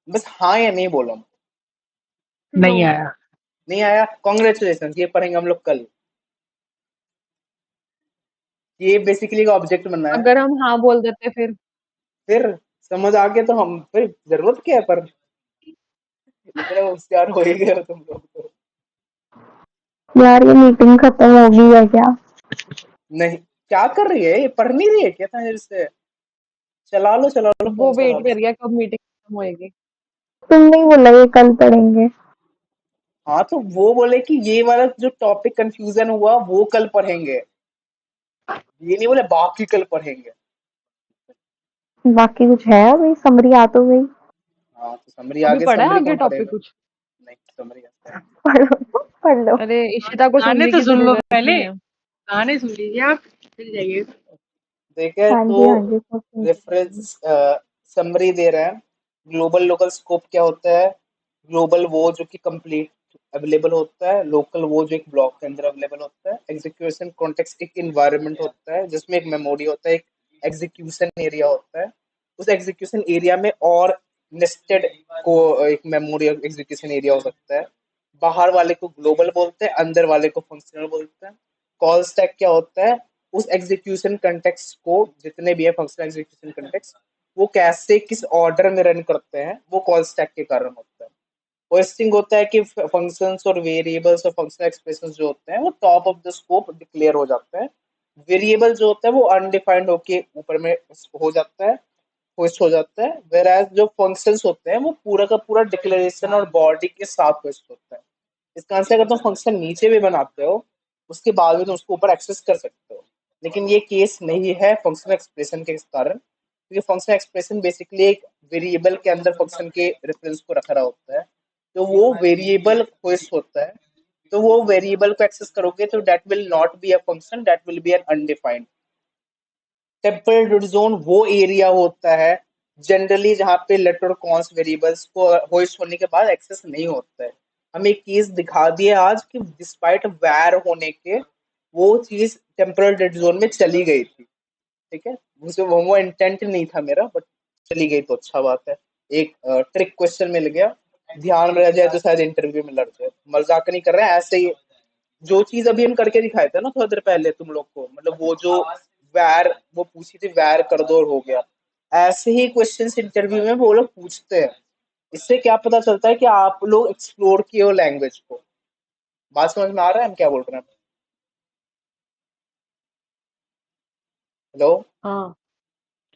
बस हाँ या नहीं बोलो। नहीं आया। नहीं आया, कॉन्ग्रेचुलेशन, ये पढ़ेंगे हम लोग कल। ये बेसिकली एक ऑब्जेक्ट बनना है। अगर हम हाँ बोल देते फिर समझ आ गया तो हम फिर जरूरत क्या है, पर इतने होशियार हो ही गए हो तुम लोग तो। यार ये मीटिंग खत्म होगी या क्या? नहीं, क्या कर रही है ये, पढ़ नहीं रही है क्या था इससे? चला लो वो फोन चला वेट लो। कर रही है कब मीटिंग खत्म होएगी। तुमने ही बोला ये कल पढ़ेंगे। हाँ तो वो बोले कि ये वाला जो टॉपिक कंफ्यूजन हुआ वो कल पढ़ेंगे, ये नहीं बोले बाकी कल पढ़ेंगे। बाकी कुछ है अभी? समरी आ तो गई। हाँ तो समरी अभी आगे, पढ़ा है समरी आगे कौन टॉपिक पढ़ेगा? कुछ? नहीं समरी आता है। पढ़ लो पढ़ लो। अरे इशिता को गाने समरी तो की सुन लो जरूरत पहले, नहीं है। गाने सुन लीजिए आप, फिर जाइए। देखे हाँ तो जी हाँ जी, सब सुन लीजिए। रेफरेंस समरी दे रहे हैं। ग्लोबल लोकल स्कोप क्या होता है? ग्लोबल वो जो कि कंप्लीट अवेलेबल होता है, लोकल वो जो एक ब्लॉक के अंदर अवेलेबल होता है, एग्जीक्यूशन कॉन्टेक्स्ट एक इन्वायरमेंट होता है जिसमें एक मेमोरी होता है, एक एग्जीक्यूशन एरिया होता है। उस एग्जीक्यूशन एरिया में और नेस्टेड को एक मेमोरी एग्जीक्यूशन एरिया हो सकता है। बाहर वाले को ग्लोबल बोलते हैं, अंदर वाले को फंक्शनल बोलते हैं। कॉल स्टैक क्या होता है? उस एग्जीक्यूशन कंटेक्स्ट को, जितने भी है फंक्शनल एग्जीक्यूशन कंटेक्स्ट, वो कैसे किस ऑर्डर में रन करते हैं, वो कॉल स्टैक के कारण होता है। होस्टिंग होता है कि फंक्शंस और वेरिएबल्स और फंक्शनल एक्सप्रेशंस जो होते हैं वो top of the scope declare हो जाते हैं। वेरिएबल जो होता है वो अनडिफाइंड होके ऊपर में हो जाता है, होस्ट हो जाता है। वेर एज जो फंक्शंस होते हैं वो पूरा का पूरा डिक्लेरेशन और बॉडी के साथ होस्ट होता है। इसका आंसर अगर तुम फंक्शन नीचे भी बनाते हो उसके बाद भी तुम उसको ऊपर एक्सेस कर सकते हो, लेकिन ये केस नहीं है फंक्शनल एक्सप्रेशन के कारण, क्योंकि फंक्शनल एक्सप्रेशन बेसिकली एक वेरिएबल के अंदर फंक्शन के रेफरेंस को रख रहा होता है। तो वो वेरिएबल होस्ट होता है, तो वो वेरिएबल को एक्सेस करोगे तो that will not be a function, that will be an undefined. Temporal dead zone वो एरिया होता है जनरली जहाँ पे लेटर कॉन्स वेरिएबल्स को होस्ट होने के बाद एक्सेस नहीं होता है। हम एक केस दिखा दिए आज कि डिस्पाइट वैर होने के वो चीज टेम्परल डेड जोन में चली गई थी। ठीक है, मुझे वो इंटेंट नहीं था मेरा, बट चली गई तो अच्छा बात है। एक ट्रिक क्वेश्चन मिल गया, ध्यान में रह जाए तो शायद इंटरव्यू में लड़ जाए। मजाक नहीं कर रहे हैं, ऐसे ही जो चीज अभी हम करके दिखाए थे ना थोड़ी देर पहले तुम लोग को, मतलब वो जो वैर वो पूछी थी, वैर कर दो और हो गया। ऐसे ही क्वेश्चंस इंटरव्यू में वो लोग पूछते हैं। इससे क्या पता चलता है कि आप लोग एक्सप्लोर किए हो लैंग्वेज को। बात समझ में आ रहा है हम क्या बोल रहे हैं? हेलो। हाँ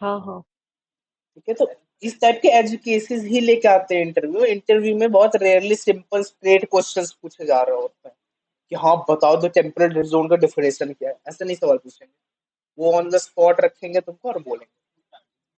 हाँ। ठीक है, तो इस टाइप के एज केसेस ही लेके आते हैं इंटरव्यू। इंटरव्यू में बहुत रेयरली सिंपल स्ट्रेट क्वेश्चंस पूछे जा रहे होते हैं कि हाँ बताओ, दो टेम्परल जोन का डिफिनेशन क्या है, ऐसा नहीं सवाल पूछेंगे। वो ऑन द स्पॉट रखेंगे तुमको और बोलेंगे।